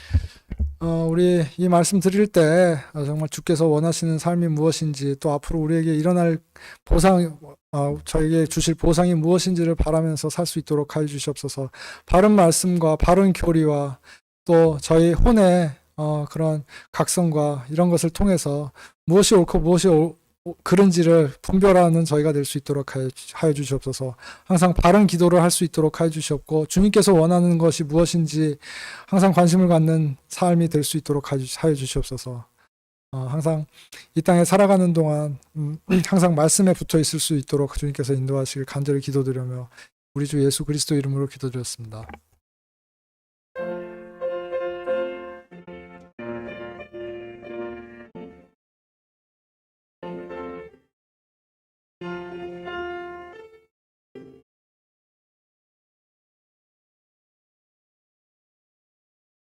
우리 이 말씀 드릴 때 정말 주께서 원하시는 삶이 무엇인지, 또 앞으로 우리에게 일어날 보상, 저에게 주실 보상이 무엇인지를 바라면서 살 수 있도록 하여 주시옵소서. 바른 말씀과 바른 교리와 또 저희 혼의 그런 각성과 이런 것을 통해서 무엇이 옳고 무엇이 그른지를 분별하는 저희가 될 수 있도록 하여 주시옵소서. 항상 바른 기도를 할 수 있도록 하여 주시옵고, 주님께서 원하는 것이 무엇인지 항상 관심을 갖는 삶이 될 수 있도록 하여 주시옵소서. 항상 이 땅에 살아가는 동안 항상 말씀에 붙어 있을 수 있도록 주님께서 인도하시길 간절히 기도드리며 우리 주 예수 그리스도 이름으로 기도드렸습니다.